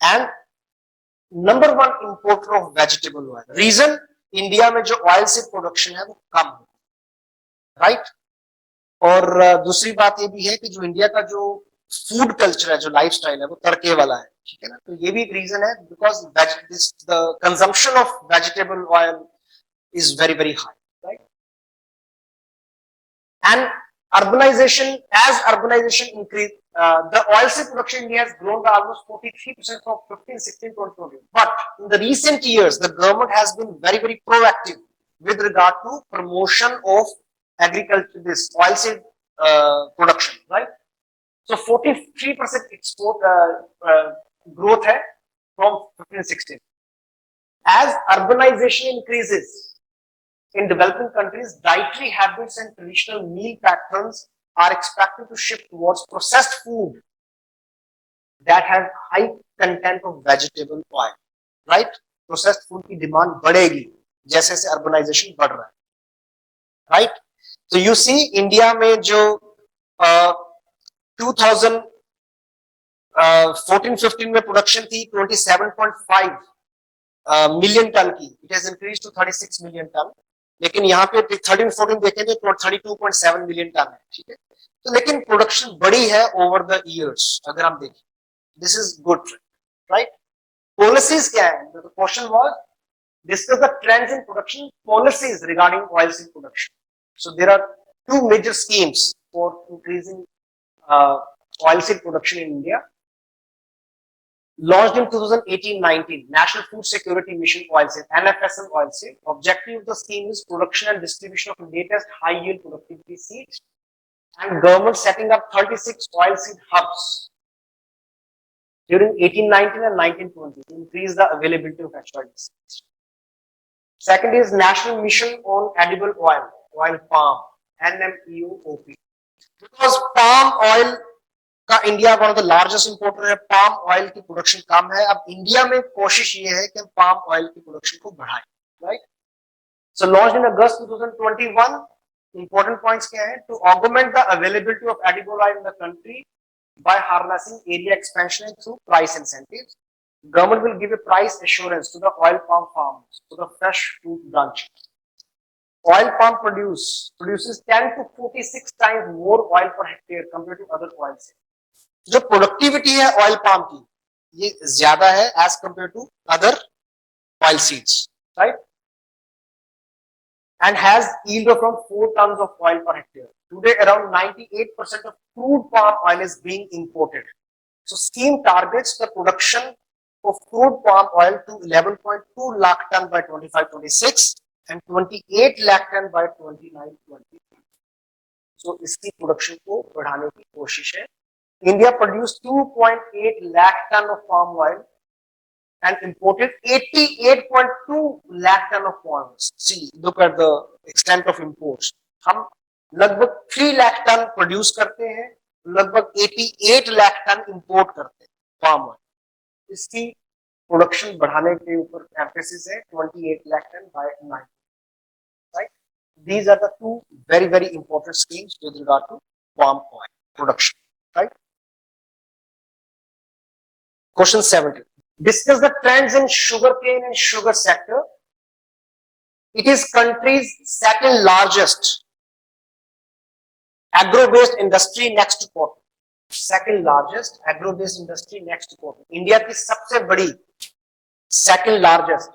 S1: and number one importer of vegetable oil. Reason, India में जो oil से production है वो कम है, right? और दूसरी बात ये भी है कि जो इंडिया का जो फूड कल्चर है, जो लाइफस्टाइल है, वो तड़के वाला है, ठीक है ना. तो ये भी एक रीजन है, because the consumption of vegetable oil is very, very high, right? And urbanization, as urbanization increased, the oil seed production in India has grown by almost 43% from 15-16 to 20. But in the recent years, the government has been very, very proactive with regard to promotion of agriculture, this oil seed production, right? So 43% export growth hai from 15-16. As urbanization increases, in developing countries, dietary habits and traditional meal patterns are expected to shift towards processed food that have high content of vegetable oil, right? Processed food की demand बढ़ेगी जैसे जैसे urbanization बढ़ रहा है, right? So you see India में जो 2014-15 में production थी 27.5 million ton की, it has increased to 36 million ton. लेकिन यहाँ पे 13-14 देखें तो 32.7 मिलियन टन है, ठीक है. तो लेकिन प्रोडक्शन बड़ी है ओवर द इयर्स अगर हम देखें. This is good, right? Policies क्या है? The question was discuss the trends in production policies regarding oil seed production. So there are two major schemes for increasing oil seed production in India. Launched in 2018-19, National Food Security Mission Oilseed, NFSM Oilseed. Objective of the scheme is production and distribution of latest high-yield productivity seeds, and government setting up 36 oilseed hubs during 18-19 and 19-20 to increase the availability of extra seeds. Second is National Mission on Edible Oil, Oil Palm, NMEOP. Because palm oil का India one of the largest importer है, palm oil की production कम है. अब India में कोशिश ये है कि हम पाम ऑयल की प्रोडक्शन को बढ़ाएं, right? So launched in August 2021. Important points क्या है? To augment the availability of edible oil in the country by harnessing area expansion through price incentives. Government will give a price assurance to the oil palm farmers, to the fresh fruit branches. Oil palm produces 10 to 46 times more oil per hectare compared to other oil seeds. जो productivity है oil palm की ये ज्यादा है as compare to other oil seeds, right? And has yield of around 4 tons of oil per hectare. Today around 98% of crude palm oil is being imported. So scheme targets the production of crude palm oil to 11.2 lakh ton by 25-26 and 28 lakh ton by 29-30. So इसकी production को बढ़ाने की कोशिश है. India produced 2.8 lakh ton of palm oil and imported 88.2 lakh ton of palm oil. See, look at the extent of imports. हम लगभग 3 lakh ton produce करते हैं, लगभग 88 lakh ton इंपोर्ट करते हैं palm oil. इसकी प्रोडक्शन बढ़ाने के ऊपर एम्फेसिस है 28 lakh ton by 9. Right? These are the two very, very important schemes with regard to palm oil production. Right? Question 70. Discuss the trends in sugarcane and sugar sector. It is country's second largest agro-based industry next to cotton. Second largest agro based industry next cotton. India की सबसे बड़ी second largest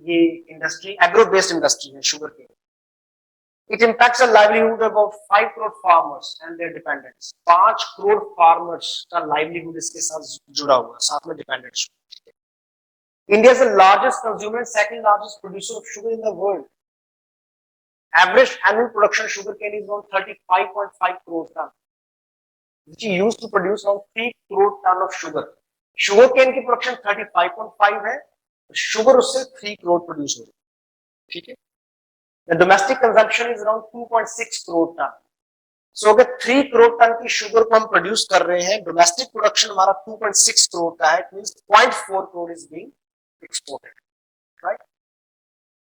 S1: ये industry agro based industry है sugar की. It impacts the livelihood of about 5 crore farmers and their dependents. 5 crore farmers का livelihood इसके साथ जुड़ा हुआ है, साथ में dependents. India is the largest consumer and second largest producer of sugar in the world. Average annual production sugarcane is around 35.5 crore ton, which is used to produce around 3 crore ton of sugar. Sugarcane की production 35.5 है, sugar उससे 3 crore produce हो रही है. ठीक है. The domestic consumption is around 2.6 crore ton. So अगर 3 crore ton की sugar को हम produce कर रहे हैं, domestic production हमारा 2.6 crore का है, it means 0.4 crore is being exported, right?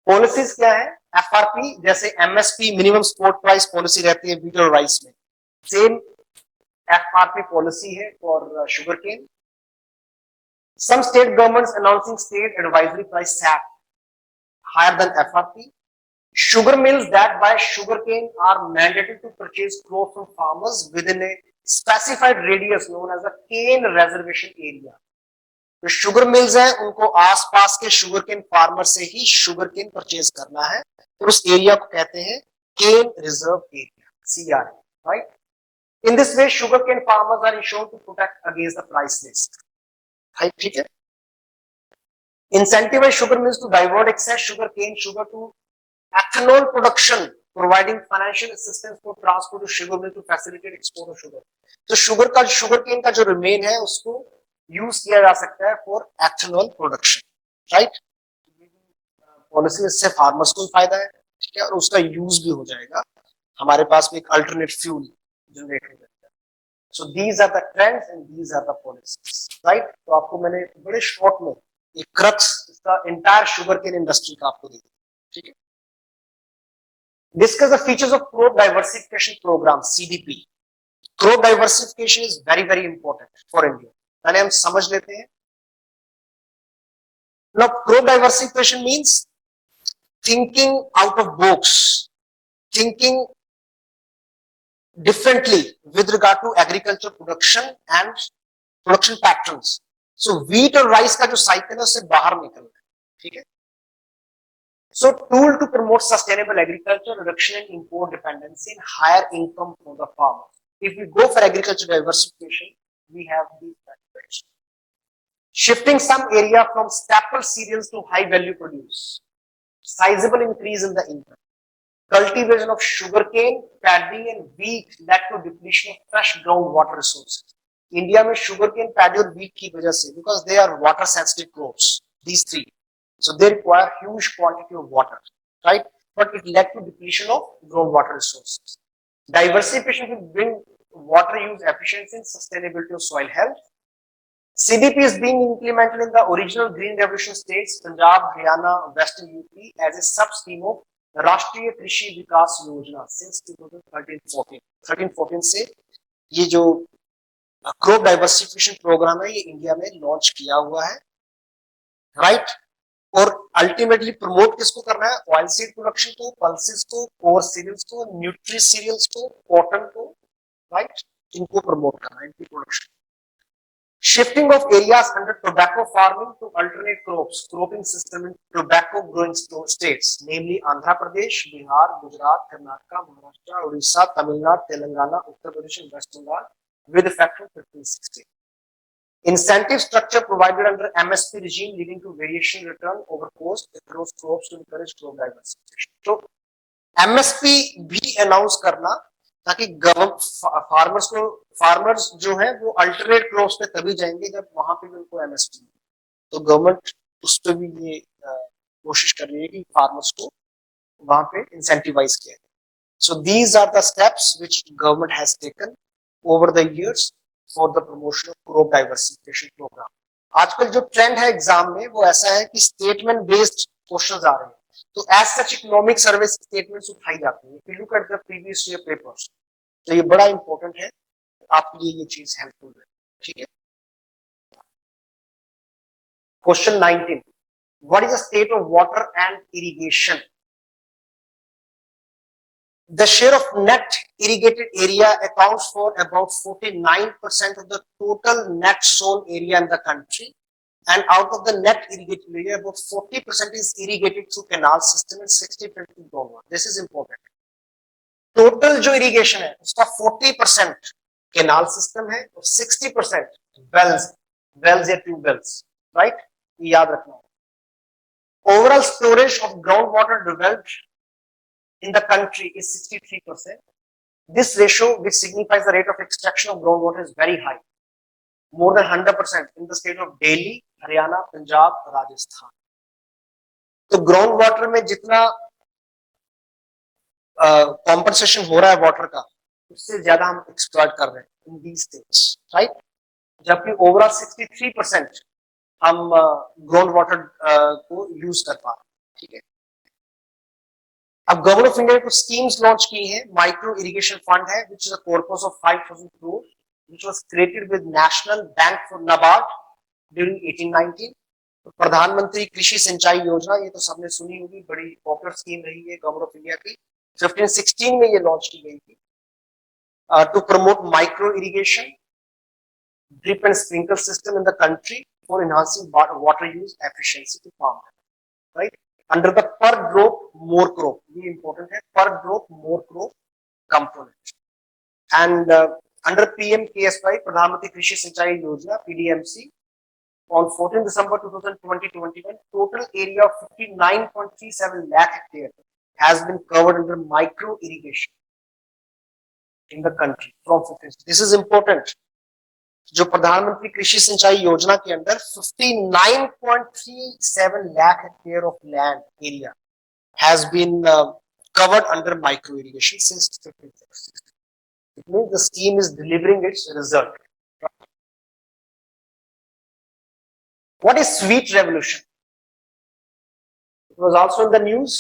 S1: पॉलिसीज क्या है? एफआरपी जैसे MSP minimum support price policy रहती है व्हीट और राइस में, सेम एफआरपी पॉलिसी है for sugarcane. Some state governments announcing state advisory price SAP higher than FRP. Sugar mills that buy sugarcane are mandated to purchase crop from farmers within a specified radius known as a cane reservation area. जो sugar mills हैं उनको आसपास के sugarcane farmer से ही sugarcane purchase करना है, तो उस एरिया को कहते हैं cane reserve area, CRA, right? In this way sugarcane farmers are insured to protect against the price risk. ठीक है. Incentivise sugar mills to divert excess sugarcane sugar to ethanol production, providing financial assistance for transport to sugar mill to facilitate export of sugar. तो sugarcane का जो remain है उसको use किया जा सकता है for ethanol production, right? Policy से फार्मर्स को फायदा है, ठीक है, और उसका यूज भी हो जाएगा, हमारे पास भी एक अल्टरनेट फ्यूल जनरेट हो जाएगा. So these are the trends and these are the policies, right? तो आपको मैंने बड़े शॉर्ट में एक क्रक्स इसका एंटायर शुगरकेन इंडस्ट्री का आपको दे दिया. ठीक है. Discuss the features of crop diversification program CDP. Crop diversification is very very important for India. पहले हम समझ लेते हैं. Now crop diversification means thinking out of box, thinking differently with regard to agriculture production and production patterns. So wheat और rice का जो cycle है उससे बाहर निकलना है. ठीक है. So tool to promote sustainable agriculture, reduction in import dependency and higher income for the farmer. If we go for agriculture diversification, we have these benefits. Shifting some area from staple cereals to high value produce. Sizable increase in the income. Cultivation of sugarcane, paddy and wheat led to depletion of fresh groundwater resources. India में sugarcane, paddy और wheat की वजह से, because they are water sensitive crops, these three. So they require huge quantity of water, right? But it led to depletion of groundwater resources. Diversification will bring water use efficiency and sustainability of soil health. CDP is being implemented in the original Green Revolution states, Punjab, Haryana, Western UP, as a sub-scheme of राष्ट्रीय कृषि विकास योजना since 2013-14. 13-14 से ये जो crop diversification programme है ये India में launch किया हुआ है, राइट? और अल्टीमेटली प्रमोट किसको करना है? ऑयल सीड प्रोडक्शन को, पल्सेस को, कोर सीरियल्स को, न्यूट्री सीरियल्स को, कॉटन को, राइट? इनको प्रमोट करना है, इनकी production. Shifting of areas under tobacco farming to alternate crops, cropping system in tobacco growing states namely Andhra Pradesh, Bihar, Gujarat, Karnataka, Maharashtra, Orissa, Tamil Nadu, Telangana, Uttar Pradesh and west Bengal with effect from 15-16. Incentive structure provided under MSP regime leading to variation return over cost across crops to encourage crop diversification. तो MSP भी announce करना ताकि farmers जो है वो alternate crops पे तभी जाएंगे जब वहां पे भी उनको MSP. तो गवर्नमेंट उस पर भी ये कोशिश कर रही है कि फार्मर्स को वहां पे इंसेंटिवाइज किया जाए. So these are the steps which government has taken over the years for the promotion of crop diversification program. आजकल जो ट्रेंड है एग्जाम में वो ऐसा है कि स्टेटमेंट बेस्ड क्वेश्चंस आ रहे हैं, तो as such economic service statements उठाई जाती है. If you look at the previous year papers, तो ये बड़ा इंपॉर्टेंट है, आपके लिए ये चीज हेल्पफुल है. ठीक है. Question 19. What is the state of water and irrigation? The share of net irrigated area accounts for about 49% of the total net sown area in the country. And out of the net irrigated area, about 40% is irrigated through canal system and 60% through groundwater. This is important. Total जो irrigation है उसका 40% canal system है और 60% Wales या tube wells, right? ये याद रखना है। Overall storage of ground water developed in the country is 63%. This ratio, which signifies the rate of extraction of groundwater, is very high, more than 100% in the state of Delhi, Haryana, Punjab, Rajasthan. तो ground water में जितना compensation हो रहा है water का, उससे ज्यादा हम एक्सप्लॉइट कर रहे हैं इन दीज स्टेट्स, राइट? जबकि ओवरऑल 63% हम ग्राउंड वाटर को यूज कर पा रहे हैं, ठीक है? अब गवर्नमेंट ऑफ इंडिया ने कुछ स्कीम्स लॉन्च की है। माइक्रो इरिगेशन फंड है which is a corpus of 5000 crore which was created with National Bank for NABARD during 1819. तो प्रधानमंत्री कृषि सिंचाई योजना, ये तो सबने सुनी होगी, बड़ी पॉपुलर स्कीम रही है गवर्नमेंट ऑफ इंडिया की। 1516 में ये लॉन्च की गई थी to promote micro irrigation, drip and sprinkler system in the country for enhancing water use efficiency to farmer, right? Under the per drop more crop, ये important है, per drop more crop component. And under PM KSY, प्रधानमंत्री कृषि सिंचाई योजना PDMC, on 14 December 2020-21, total area of 59.37 lakh hectare has been covered under micro irrigation in the country from 15. This is important. जो प्रधानमंत्री कृषि सिंचाई योजना के अंदर 59.37 lakh hectare of land area has been covered under micro irrigation since 2006. It means the scheme is delivering its result. What is sweet revolution? It was also in the news.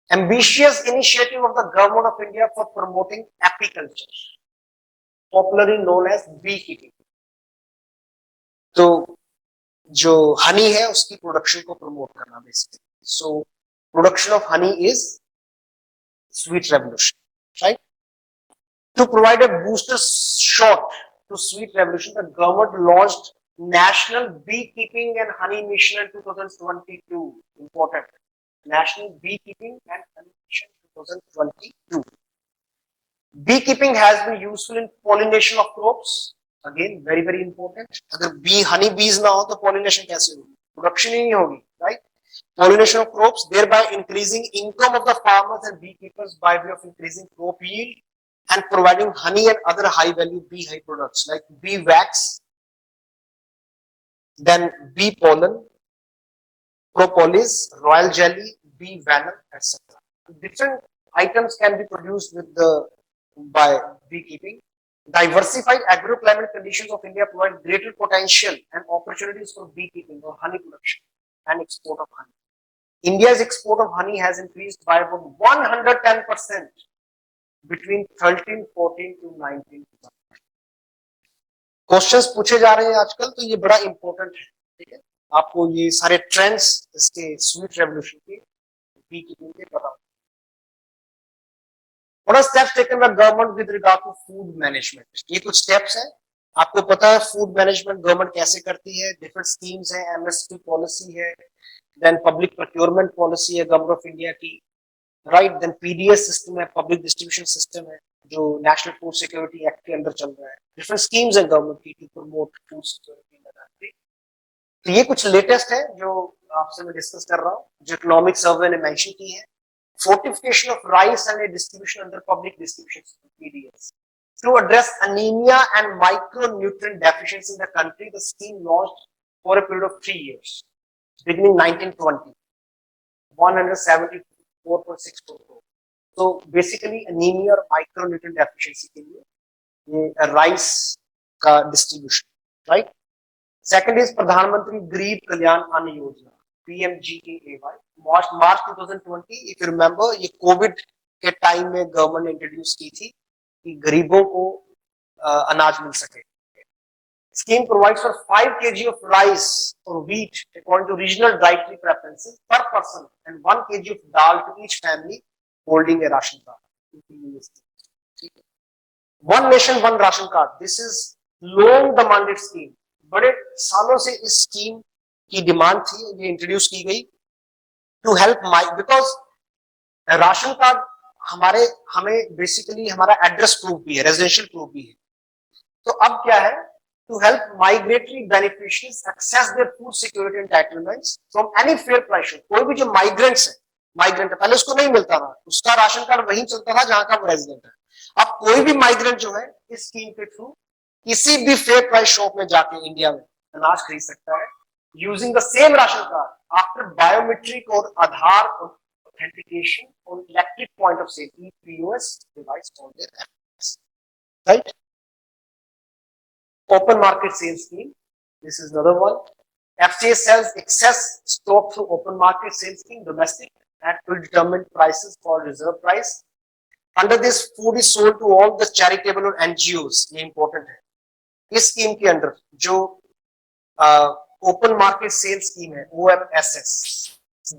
S1: Ambitious initiative of the government of India for promoting apiculture, popularly known as beekeeping. तो जो हनी है उसकी production को promote करना basically. So production of honey is sweet revolution, right? To provide a booster shot to sweet revolution, the government launched national bee keeping and honey mission 2022. Important, national bee keeping and honey mission 2022. Beekeeping has been useful in pollination of crops. Again, very very important. अगर bee honey bees ना हो तो pollination कैसे होगी? Production ही नहीं होगी, right? Pollination of crops, thereby increasing income of the farmers and beekeepers by way of increasing crop yield and providing honey and other high value bee hive products like bee wax, then bee pollen, propolis, royal jelly, bee venom, etc. Different items can be produced with the by beekeeping. Diversified agroclimate conditions of India provide greater potential and opportunities for beekeeping or honey production and export of honey. India's export of honey has increased by about 110% between 1314 to 19. Questions पूछे जा रहे हैं आजकल, तो ये बड़ा important है, ठीक है? आपको ये सारे ट्रेंड्स इसके स्वीट रेवोल्यूशन के beekeeping के पता. What are steps taken by government with regard to food management? ये कुछ स्टेप्स हैं. आपको पता है फूड मैनेजमेंट गवर्नमेंट कैसे करती है. डिफरेंट स्कीम्स है, एमएसपी पॉलिसी है, देन पब्लिक प्रोक्योरमेंट पॉलिसी है गवर्नमेंट ऑफ इंडिया की, राइट? देन पीडीएस सिस्टम है, पब्लिक डिस्ट्रीब्यूशन सिस्टम है, जो नेशनल फूड सिक्योरिटी एक्ट के अंदर चल रहा है. डिफरेंट स्कीम्स है गवर्नमेंट की to promote food security in the country. तो ये कुछ लेटेस्ट है जो आपसे मैं डिस्कस कर रहा हूँ, जो इकोनॉमिक सर्वे ने मेंशन की है. Fortification of rice and a distribution under public distribution PDS to address anemia and micronutrient deficiency in the country. The scheme launched for a period of 3 years, beginning 1920, 174.6 crore. So basically anemia और micronutrient deficiency के लिए ये rice का distribution, right? Second is प्रधानमंत्री गरीब कल्याण अन्न योजना, PMGKAY, March 2020. If you remember, ये कोविड के टाइम में गवर्नमेंट ने इंट्रोड्यूस की थी कि गरीबों को अनाज मिल सके. Scheme provides for 5 kg of rice or wheat according to regional dietary preferences per person and 1 kg of dal to each family holding a ration card. One nation, one ration card. This is long demanded scheme. बड़े सालों से इस scheme की demand थी, ये introduce की गई to help because ration card हमें बेसिकली हमारा एड्रेस प्रूफ भी है, रेजिडेंशियल प्रूफ भी है. तो अब क्या है, to help migratory beneficiaries access their food security entitlements from any fair price. कोई भी जो माइग्रेंट्स है, माइग्रेंट पहले उसको नहीं मिलता था, उसका राशन कार्ड वहीं चलता था जहां का वो रेजिडेंट है. अब कोई भी माइग्रेंट जो है इस स्कीम के थ्रू किसी भी फेयर प्राइस शॉप में जाके इंडिया में अनाज खरीद सकता है using the same ration card after biometric और आधार authentication on electric point of sale POS device on their apps. Right? Open market sales scheme. This is another one. FCA sells excess stock through open market sales scheme domestic at predetermined prices called reserve price. Under this, food is sold to all the charitable और NGOs. ये important है. इस scheme के अंदर जो open market cell scheme है OMSS,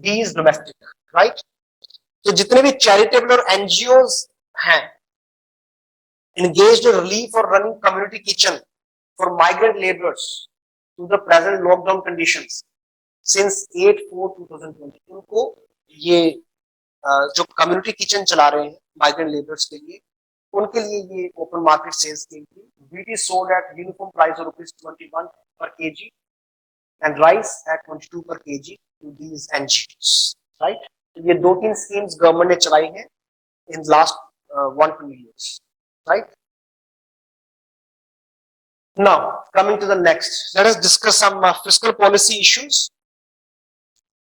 S1: D is domestic, right? तो जितने भी चैरिटेबल और एनजीओज हैं engaged in relief or running community kitchen for migrant laborers to the present lockdown conditions since 8/4/2020, उनको ये जो कम्युनिटी किचन चला रहे हैं माइग्रेंट लेबरर्स के लिए, उनके लिए ये ओपन मार्केट सेल्स स्कीम थी. Wheat is sold at uniform price of ₹21 per kg and rice at 22 per kg to these NGOs, right? ये 2-3 स्कीम्स गवर्नमेंट ने चलाई हैं in last 1-2 years, right? Now coming to the next, let us discuss some fiscal policy issues.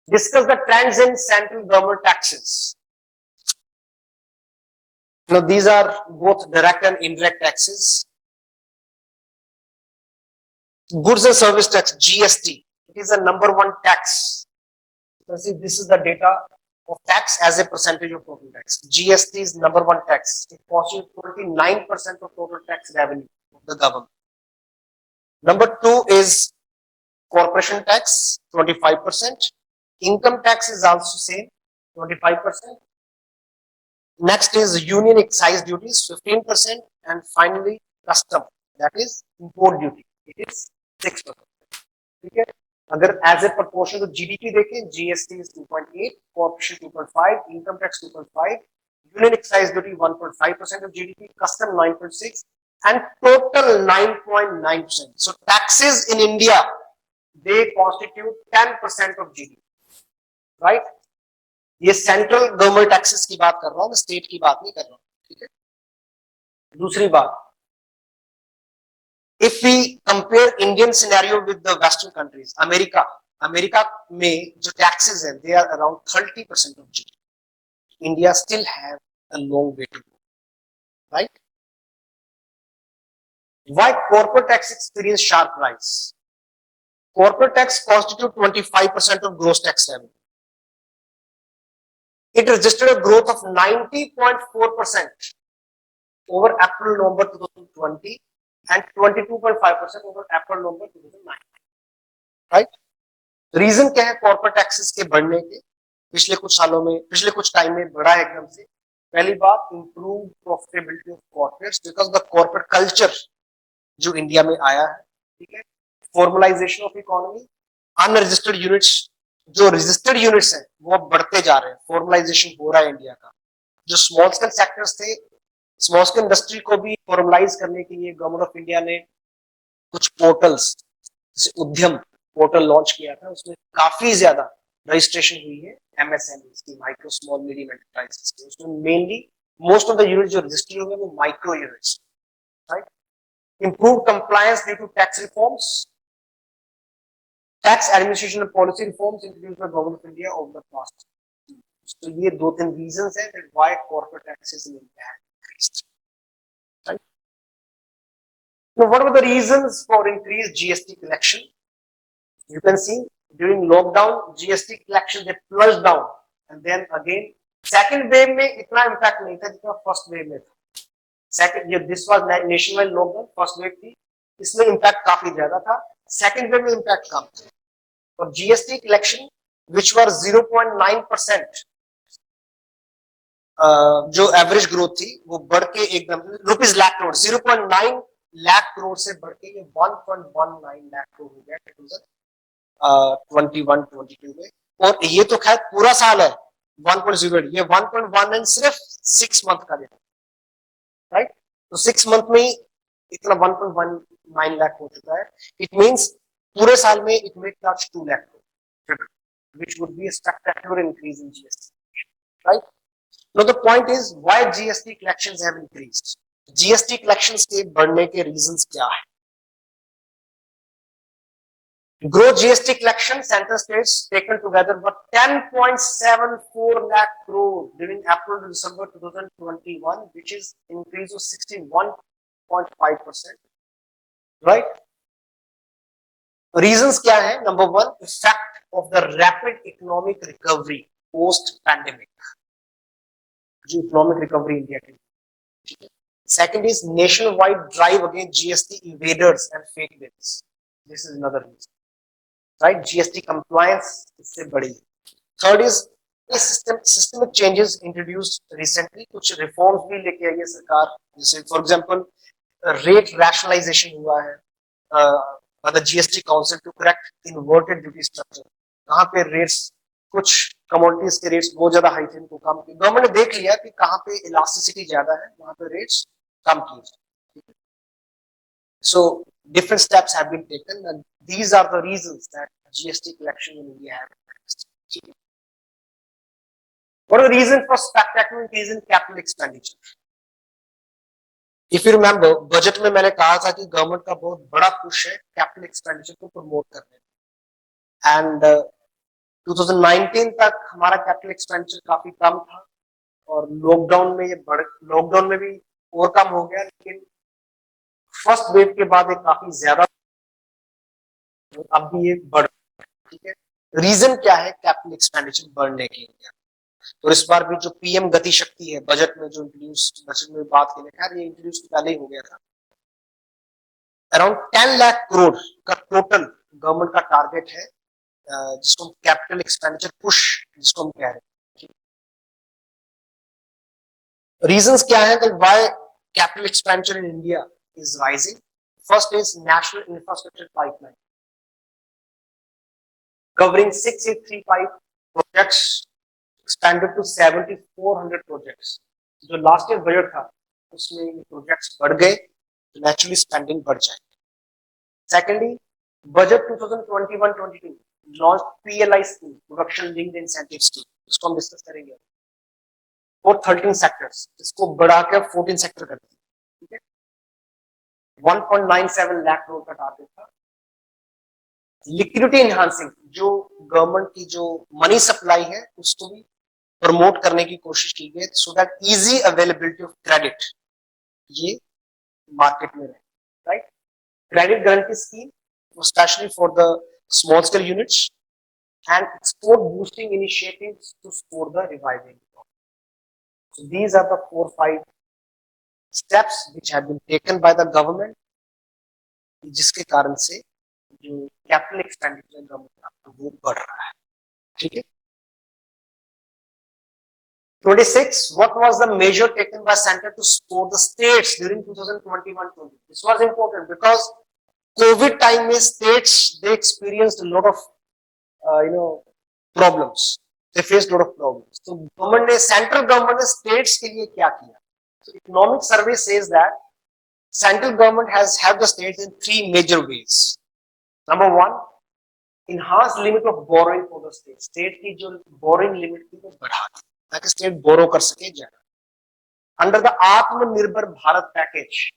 S1: Discuss the trends in central government taxes. Now these are both direct and indirect taxes. Goods and service tax, GST, it is the number 1 tax. See, this is the data of tax as a percentage of total tax. GST is number 1 tax. It constitutes 29% of total tax revenue of the government. Number 2 is corporation tax, 25%. Income tax is also same, 25%. Next is union excise duties, 15%. And finally, custom, that is import duty, it is 6%. ठीक है. अगर as a proportion तो GDP देखें, GST is 2.8, corporation 2.5, income tax 2.5, union excise duty 1.5% of GDP, custom 9.6, and total 9.9%. So taxes in India, they constitute 10% of GDP, right? ये central government taxes की बात कर रहा हूं, मैं स्टेट की बात नहीं कर रहा हूं. ठीक है. दूसरी बात, if we compare Indian scenario with the Western countries, America में जो taxes हैं, they are around 30% of GDP. India still have a long way to go, right? Why corporate tax experience sharp rise? Corporate tax constitute 25% of gross tax revenue. It registered a growth of 90.4% over April-November 2020 and 22.5% over April-November 2019, right? Reason क्या है corporate taxes के बढ़ने के? पिछले कुछ time में बढ़ा है एकदम से. पहली बात, improve profitability of corporates because the corporate culture जो इंडिया में आया है. ठीक है. Formalisation of economy, unregistered units, जो रजिस्टर्ड यूनिट्स हैं वो अब बढ़ते जा रहे हैं, फॉर्मलाइजेशन हो रहा है इंडिया का. जो स्मॉल स्केल सेक्टर्स थे, स्मॉल स्केल इंडस्ट्री को भी फॉर्मलाइज करने के लिए गवर्नमेंट ऑफ इंडिया ने कुछ पोर्टल्स जैसे उद्यम पोर्टल लॉन्च किया था. उसमें काफी ज्यादा रजिस्ट्रेशन हुई है एमएसएमई की, माइक्रो स्मॉल मीडियम एंटरप्राइजेस की. उसमें mainly most of the unit जो रजिस्टर हुए वो micro units, right? Improve compliance due to tax reforms, tax administration and policy reforms introduced by government of India over the past. तो ये 2-3 reasons हैं that why corporate taxes in India have increased, right? Now what were the reasons for increased GST collection? You can see during lockdown GST collection they plunged down, and then again second wave में इतना impact नहीं था जितना first wave में था. Second, this was nationwide lockdown, first wave थी. इसमें impact काफी ज्यादा था, सेकेंड वेव में इम्पैक्ट कम था। और जीएसटी कलेक्शन विच वर 0.9% जो एवरेज ग्रोथ थी वो बढ़ के एकदम रुपीज लाख करोड़ 0.9 लाख करोड़ से बढ़ के ये 1.19 लाख करोड़ हो गया 2021-22 में। और ये तो खैर पूरा साल है 1.0, ये 1.19 सिर्फ 6 मंथ का डेटा, राइट। तो 6 मंथ में ही इतना 1.19 लाख हो चुका है। इट मींस पूरे साल में it may touch 2 lakh crore, which would be a spectacular increase in GST, right? Now the point is why GST collections have increased. GST collections के बढ़ने के reasons क्या है? Gross GST collection center states taken together were 10.74 lakh crore during April to December 2021, which is increase of 61.5%, right? Reasons क्या है? Number one, effect of the rapid economic recovery post pandemic. जो economic recovery India की, second is nation wide drive against GST evaders and fake bills, this is another reason, right. GST compliance इससे बढ़ी। Third is systemic changes introduced recently, कुछ reforms भी लेके आई है सरकार, जैसे फॉर एग्जांपल रेट रैशनलाइजेशन हुआ है by the GST council to correct inverted duty structure. कहां पे रेट्स, कुछ कमोडिटीज के रेट्स बहुत ज्यादा हाई थे, इनको कम किया। गवर्नमेंट ने देख लिया कि कहां पे इलास्टिसिटी ज्यादा है, वहां पे रेट्स कम किए। सो different steps have been taken and these are the reasons that GST collection in India have increased. What are the reasons for spectacular increase in capital expenditure? If you remember, budget में मैंने कहा था कि government का बहुत बड़ा push है capital expenditure को प्रमोट करने में, एंड 2019 तक हमारा कैपिटल एक्सपेंडिचर काफी कम था और लॉकडाउन में ये लॉकडाउन में भी और कम हो गया, लेकिन फर्स्ट वेव के बाद ये काफी ज्यादा, अब भी ये बढ़, ठीक है। रीजन क्या है कैपिटल एक्सपेंडिचर बढ़ने के लिए? और इस बार भी जो पीएम गति शक्ति है बजट में जो इंट्रोड्यूस, बजट में बात की, खैर ये इंट्रोड्यूस पहले ही हो गया था, अराउंड 10 लाख करोड़ का टोटल गवर्नमेंट का टारगेट है, जिसको हम कैपिटल एक्सपेंडिचर पुश जिसको हम कह रहे हैं। रीजंस क्या है कि why capital expenditure in India is rising? First is national infrastructure pipeline covering 6835 projects expanded to 7400 projects. जो लास्ट ईयर बजट था उसमें ये प्रोजेक्ट्स बढ़ गए, तो नेचुरली स्पेंडिंग बढ़ जाएगी। Secondly, budget 2021-22 launch PLI scheme, production linked incentive scheme, इसको हम डिस्कस करेंगे, और 13 सेक्टर्स, इसको बढ़ाकर 14 सेक्टर कर दिए, ठीक है। 1.97 लाख करोड़ का टारगेट था। लिक्विडिटी एनहांसिंग, जो गवर्नमेंट की जो मनी सप्लाई है उसको भी प्रमोट करने की कोशिश की गई, so that easy availability of credit ये मार्केट में रहे, right. Credit guarantee scheme specially for the small scale units and export boosting initiatives to support the revival. So these are the 4-5 steps which have been taken by the government, जिसके कारण से जो capital expenditure government का वो बढ़ रहा है, ठीक है। 26, what was the measure taken by center to support the states during 2021-20? This was important because COVID time में states they experienced a lot of problems. They faced a lot of problems. So government ने, central government ने states के लिए क्या किया? So economic survey says that central government has helped the states in 3 major ways. Number one, enhanced limit of borrowing for the state. State की जो borrowing limit थी वो बढ़ा दी ताकि स्टेट बोरो कर सके ज्यादा। अंडर द आत्मनिर्भर Bharat package,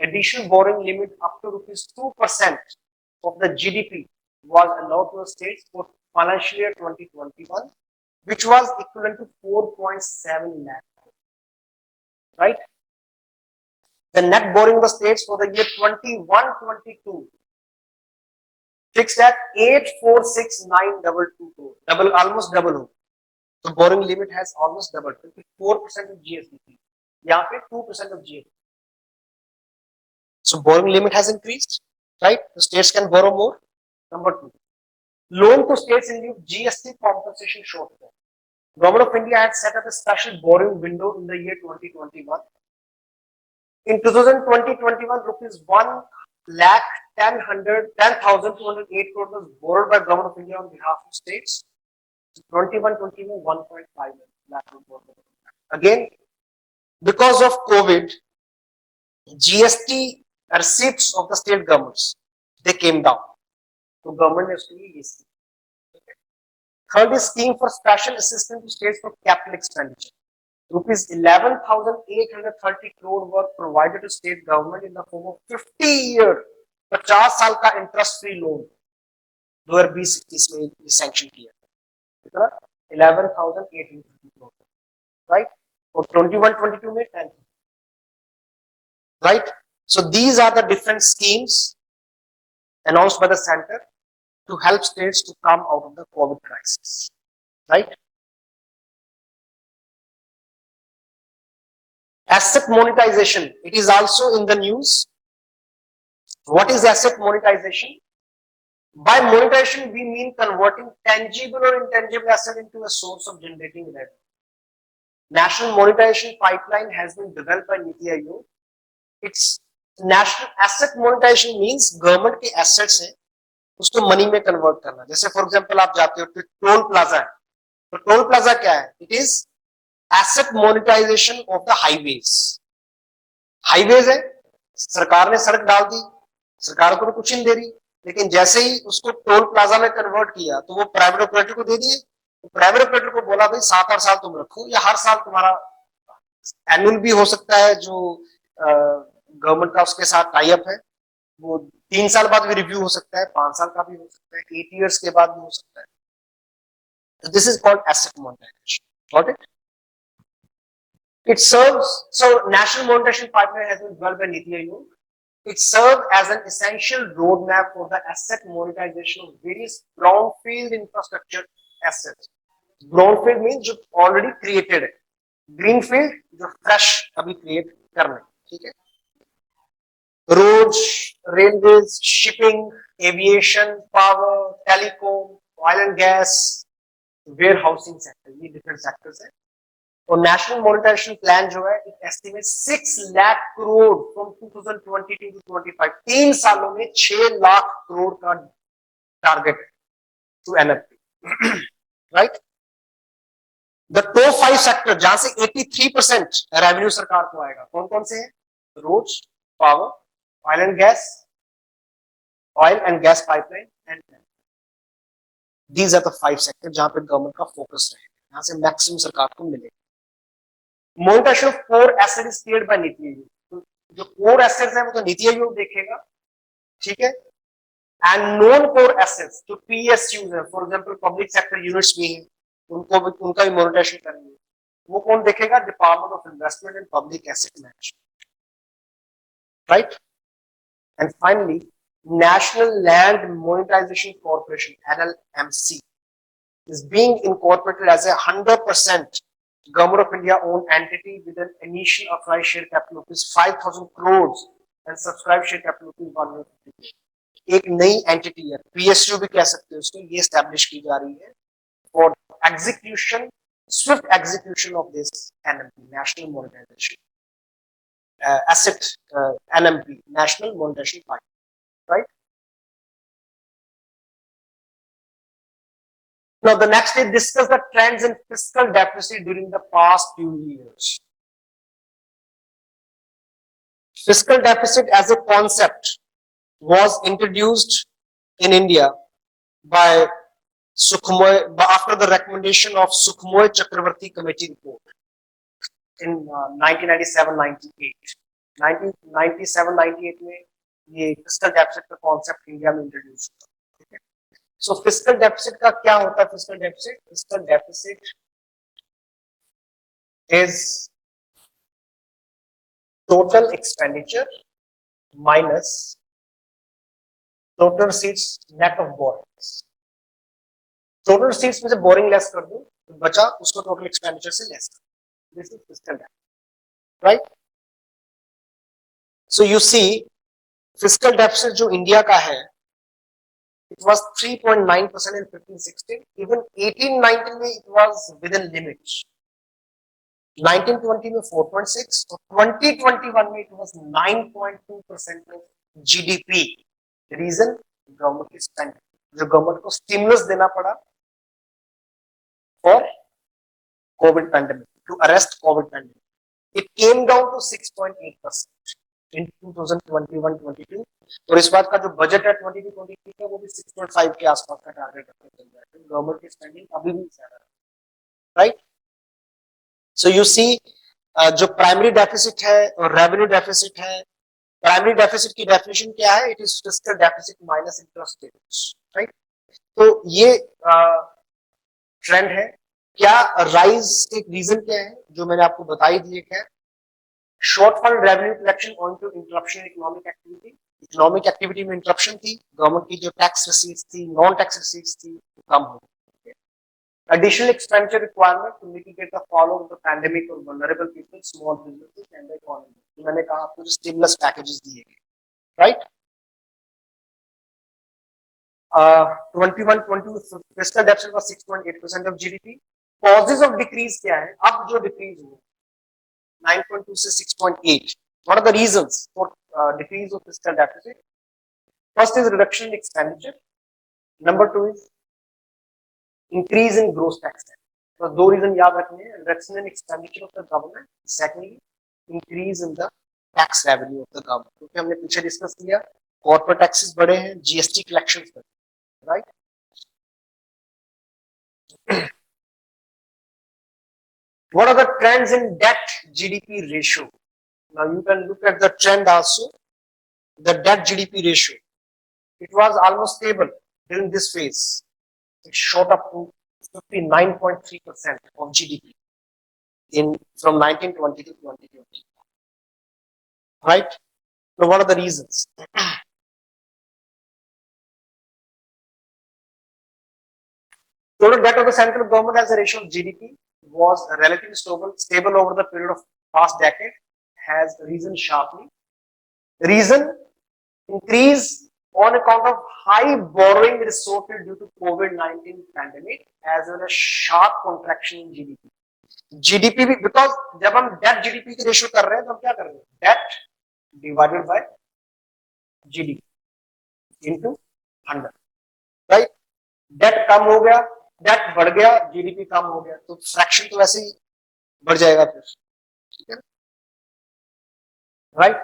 S1: additional borrowing limit up to rupees 2% of the GDP was allowed to the states for financial year 2021, which was equivalent to 4.7 lakh, right? The net borrowing of the states for the year 21-22 fixed at 846,922 crore, double, almost double. So borrowing limit has almost doubled, 4% of GSDP, यहाँ पे 2% of GSDP. So borrowing limit has increased, right? The states can borrow more. Number two, loan to states in lieu GST compensation shortfall. Government of India had set up a special borrowing window in the year 2021. In 2020-21, rupees 1 lakh 10,208 crore was borrowed by Government of India on behalf of states. 21-21, 1.5 lakh crore. Again, because of COVID, GST receipts of the state governments, they came down. So government has to be easy. Third is scheme for special assistance to states for capital expenditure. Rupees 11,830 crore were provided to state government in the form of 50-year 50 साल का interest free loan 2020-21 में sanction किया कितना 11,830 crore, right? और 21-22 में 10, right? So these are the different schemes announced by the center to help states to come out of the COVID crisis, right? Asset monetization, it is also in the news. What is asset monetization? By monetization, we mean converting tangible or intangible asset into a source of generating revenue. National monetization pipeline has been developed by Niti Aayog. It's national asset monetization means government के assets हैं उसको money में convert करना. जैसे for example आप जाते हो तो टोल प्लाजा है, तो टोल प्लाजा क्या है? It is asset monetisation of the highways. Highways है, सरकार ने सड़क डाल दी, सरकार को तो कुछ नहीं दे रही, लेकिन जैसे ही उसको टोल प्लाजा में कन्वर्ट किया तो वो प्राइवेट ऑपरेटर को दे दिए. तो प्राइवेट ऑपरेटर को बोला भाई 7-8 साल तुम रखो, या हर साल तुम्हारा एनुअल भी हो सकता है जो गवर्नमेंट का उसके साथ टाई अप है, वो 3 साल बाद भी रिव्यू हो सकता है, 5 साल का भी हो सकता है, 8 years के बाद भी हो सकता है. This is called asset monetisation. Got it? It serves, so national monetization pipeline has been developed by Niti Aayog. It serves as an essential roadmap for the asset monetization of various brownfield infrastructure assets. Brownfield means जो already created है, greenfield जो fresh अभी create करना है, ठीक है? Roads, railways, shipping, aviation, power, telecom, oil and gas, warehousing sector, ये different sectors हैं. और नेशनल मोनेटाइजेशन प्लान जो है it estimate 6 lakh crore from 2022 to 25, 3 सालों में 6 लाख करोड़ का target to NFP, right? The top 5 sector जहां से 83% रेवेन्यू सरकार को आएगा, कौन कौन से हैं? Roads, power, oil and gas pipeline and these are the 5 sector जहां पे गवर्नमेंट का फोकस रहेगा, यहां से मैक्सिमम सरकार को मिलेगा. Monetisation of core asset is cleared by NITI Aayog. तो जो कोर एसेट्स है वो तो नीति आयोग देखेगा, ठीक है? एंड नॉन कोर एसेट्स जो पीएसयूज है, for example public sector units भी हैं, उनका भी मोनेटाइजेशन करेंगे. वो कौन देखेगा? Department of investment and public asset management, right? And finally national land monetization corporation NLMC is being incorporated as a 100% Government of India owned entity with an initial authorized share capital of 5,000 crores and subscribed share capital of 150 crores. एक नई entity है, PSU भी कह सकते हैं उसको, ये establish की जा रही है for execution, swift execution of this NMP, national monetisation asset, NMP, national monetisation party, right? Now the next is discuss the trends in fiscal deficit during the past few years. Fiscal deficit as a concept was introduced in India by Sukhmoy after the recommendation of Sukhmoy Chakravarti Committee report in 1997-98. 1997-98 में ये fiscal deficit का concept India में introduce हुआ. So fiscal deficit का क्या होता है? Fiscal deficit is total expenditure minus total receipts net of borrowings. Total receipts में से borrowing less कर दो तो बचा उसको total expenditure से less कर दो. This is fiscal deficit, right? So you see fiscal deficit जो इंडिया का है, it was 3.9% in 15-16. Even 18-19 में it was within limits. 19-20 में 4.6 और 20-21 में it was 9.2% of GDP. Reason, government की स्पेंड, जो गवर्नमेंट को स्टिमुलस देना पड़ा for COVID pandemic, to arrest COVID pandemic. It came down to 6.8% in 2021-22 और इस बात का जो बजट है 22-23 का वो भी 6.5 के आसपास का टारगेट रखा चल रहा है. गवर्नमेंट की स्पेंडिंग अभी भी ज्यादा है, राइट. सो यू सी जो प्राइमरी डेफिसिट है और रेवेन्यू डेफिसिट है, प्राइमरी डेफिसिट की डेफिनेशन क्या है? It is fiscal deficit minus interest payments, right. तो ये ट्रेंड है. क्या राइज के रीजन क्या है जो मैंने आपको बताई दिए है? Shortfall revenue collection on to interruption economic activity. Economic activity में इंटरप्शन थी, गवर्नमेंट की जो टैक्स रिसीट्स थी, नॉन टैक्स रिसीट्स थी, कम हो गई. Additional expenditure requirement to mitigate the fallout of the pandemic on vulnerable people, small businesses and the economy. मैंने कहा आपको जो stimulus packages दिए गए, right? 21-22 fiscal deficit was 6.8% of GDP. Causes of decrease क्या है? अब जो decrease हुआ 9.2 से 6.8. What are the reasons for decrease of fiscal deficit? First is reduction in expenditure. Number two is increase in gross tax. तो दो reason याद रखने हैं, reduction in expenditure of the government, secondly increase in the tax revenue of the government. क्योंकि हमने पीछे discuss किया corporate taxes बढ़े हैं, जीएसटी कलेक्शंस बढ़े, right. What are the trends in debt GDP ratio? Now you can look at the trend also. The debt GDP ratio, it was almost stable during this phase. It shot up to 59.3% of GDP in from 1920 to 2020. Right? So what are the reasons? Total debt of the central government as a ratio of GDP was relatively stable over the period of past decade, has risen sharply. Reason, increase on account of high borrowing resorted due to COVID-19 pandemic as well as sharp contraction in GDP. GDP भी, because जब हम debt GDP की ratio कर रहे हैं तो हम क्या कर रहे हैं? Debt divided by GDP into 100, right? Debt कम हो गया, debt बढ़ गया, GDP कम हो गया, तो फ्रैक्शन तो वैसे ही बढ़ जाएगा फिर, ठीक है, right?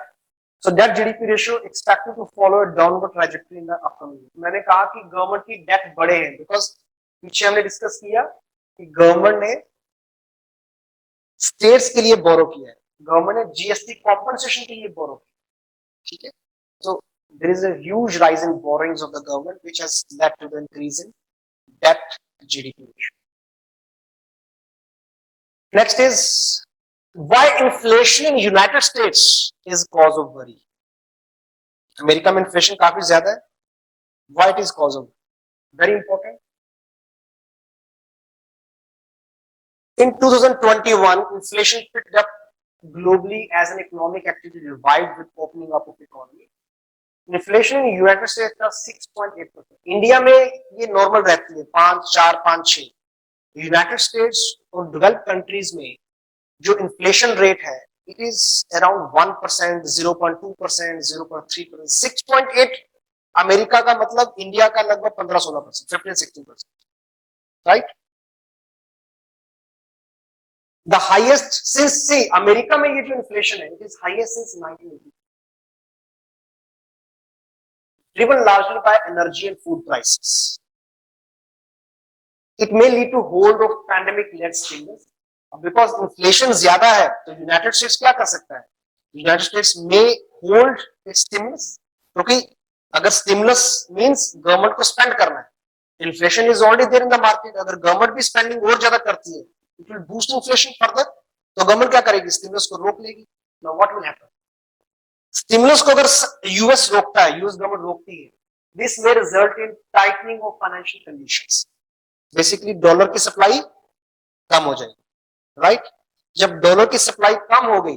S1: So debt GDP ratio expected to follow a downward trajectory in the upcoming year. मैंने कहा कि गवर्नमेंट की डेट बढ़े हैं बिकॉज पीछे हमने डिस्कस किया कि गवर्नमेंट ने स्टेट्स के लिए बोरो किया है, गवर्नमेंट ने जीएसटी कॉम्पनसेशन के लिए बोरो किया, ठीक है. So there is a huge rise in borrowings of the government which has led to the increase in debt GDP ratio. Next is why inflation in United States is cause of worry. America में inflation काफी ज्यादा है. Why it is cause of? Very important. In 2021, inflation picked up globally as an economic activity revived with opening up of economy. Inflation in United States था 6.8%. India में ये normal रहती है 5, 4, 5, 6. United states और developed countries में जो inflation rate है it is around 1%, 0.2%, 0.3%, 6.8. America का मतलब इंडिया का लगभग 15-16%, 15-16%, right? The highest since see America में ये जो इन्फ्लेशन है it is highest since 1980, driven largely by energy and food prices. It may lead to hold of pandemic-led stimulus. Because inflation ज्यादा है तो यूनाइटेड स्टेट्स क्या कर सकता है? यूनाइटेड स्टेट्स में होल्ड स्टिमुलस, क्योंकि अगर स्टिमुलस मींस गवर्नमेंट को स्पेंड करना है, inflation is already there in the market, अगर गवर्नमेंट भी स्पेंडिंग और ज्यादा करती है it will boost inflation further, तो गवर्नमेंट क्या करेगी? स्टिमुलस को रोक लेगी. Now what will happen? Stimulus को अगर यूएस रोकता है, यूएस गवर्नमेंट रोकती है, this may result in tightening of financial conditions. Basically dollar की सप्लाई कम हो जाएगी, राइट? जब डॉलर की सप्लाई कम हो गई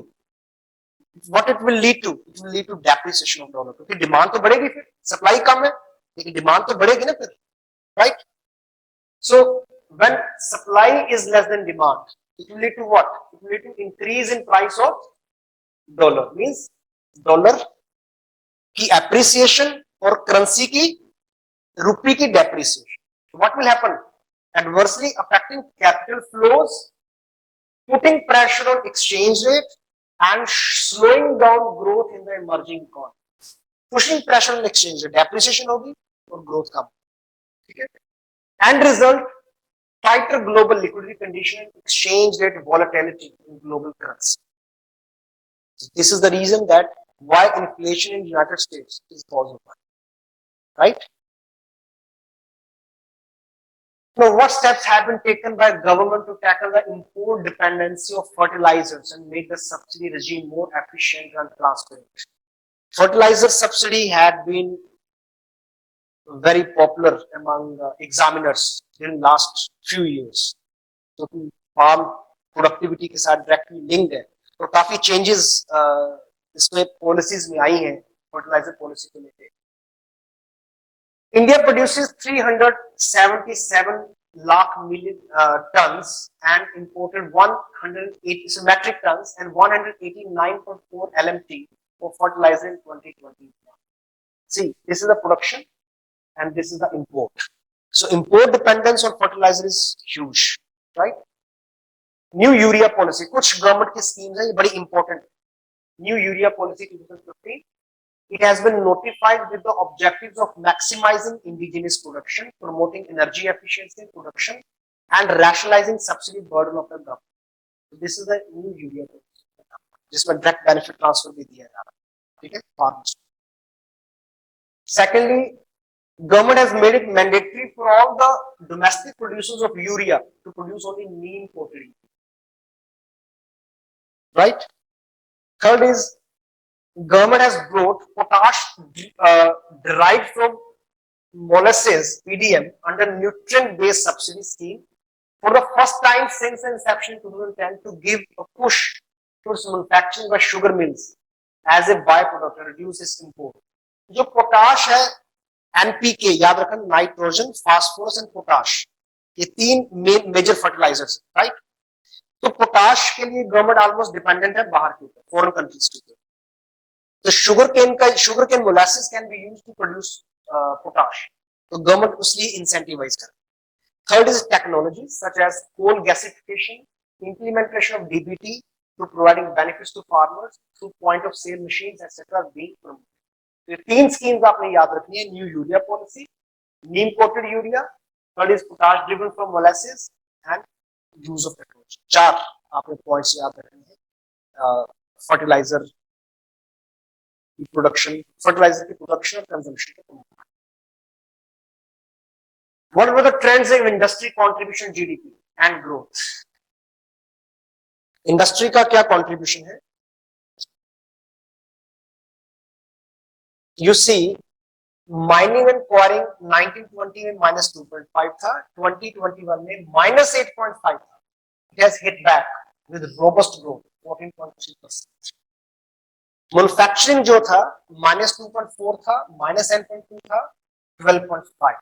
S1: what it will lead to? It will lead to depreciation of dollar. क्योंकि demand तो बढ़ेगी फिर, supply कम है, लेकिन demand तो बढ़ेगी ना फिर, right? So when supply is less than demand, it will lead to what? It will lead to increase in price of dollar. Means dollar की appreciation और currency की rupee की depreciation. What will happen? Adversely affecting capital flows, putting pressure on exchange rate and slowing down growth in the emerging economy. Pushing pressure on exchange rate, depreciation होगी और growth कम. ठीक है? End result, tighter global liquidity condition and exchange rate volatility in global currency. So this is the reason that why inflation in the United States is possible, right? Now, what steps have been taken by government to tackle the import dependency of fertilizers and make the subsidy regime more efficient and transparent? Fertilizer subsidy had been very popular among examiners in last few years. So, farm productivity के साथ directly linked है. तो काफी changes इसमें policies में आई हैं fertilizer policy को लेके. India produces 377 lakh million tons and imported 180 metric tons and 189.4 LMT for fertilizer in 2021. See, this is the production and this is the import. So import dependence on fertilizer is huge, right? New urea policy, कुछ government की schemes हैं ये बड़ी important. New urea policy 2015. It has been notified with the objectives of maximizing indigenous production, promoting energy efficiency in production, and rationalizing subsidy burden of the government. So this is the new urea policy, जिसमें direct benefit transfer भी दिया जा रहा है, ठीक है, farmers. Secondly, government has made it mandatory for all the domestic producers of urea to produce only neem coated urea. Right? Third is government has brought potash derived from molasses (PDM) under nutrient-based subsidy scheme for the first time since the inception in 2010 to give a push towards manufacturing by sugar mills as a byproduct and reduce its import. जो potash है NPK याद रखना nitrogen phosphorus and potash ये तीन major fertilisers right तो potash के लिए government almost dependent है बाहर के ऊपर फॉरेन कंट्रीज के ऊपर तो sugar cane molasses can be used to produce potash तो गवर्नमेंट उसलिए इंसेंटिवाइज कर third is technology such as coal gasification implementation of DBT to providing benefits to farmers through point of sale machines etc being promoted. तो तीन schemes आपने याद रखनी है new urea policy Neem coated urea third is potash driven from molasses and use of technology चार आपने points याद रखने हैं फर्टिलाइजर की प्रोडक्शन और कंजम्पशन को promote what were the trends in industry contribution GDP and growth industry का क्या कंट्रीब्यूशन है you see mining and quarrying 1920 में -2.5 था 2021 में -8.5 था it has hit back with robust growth 14.3%. Manufacturing जो था -2.4 था -10.2 था 12.5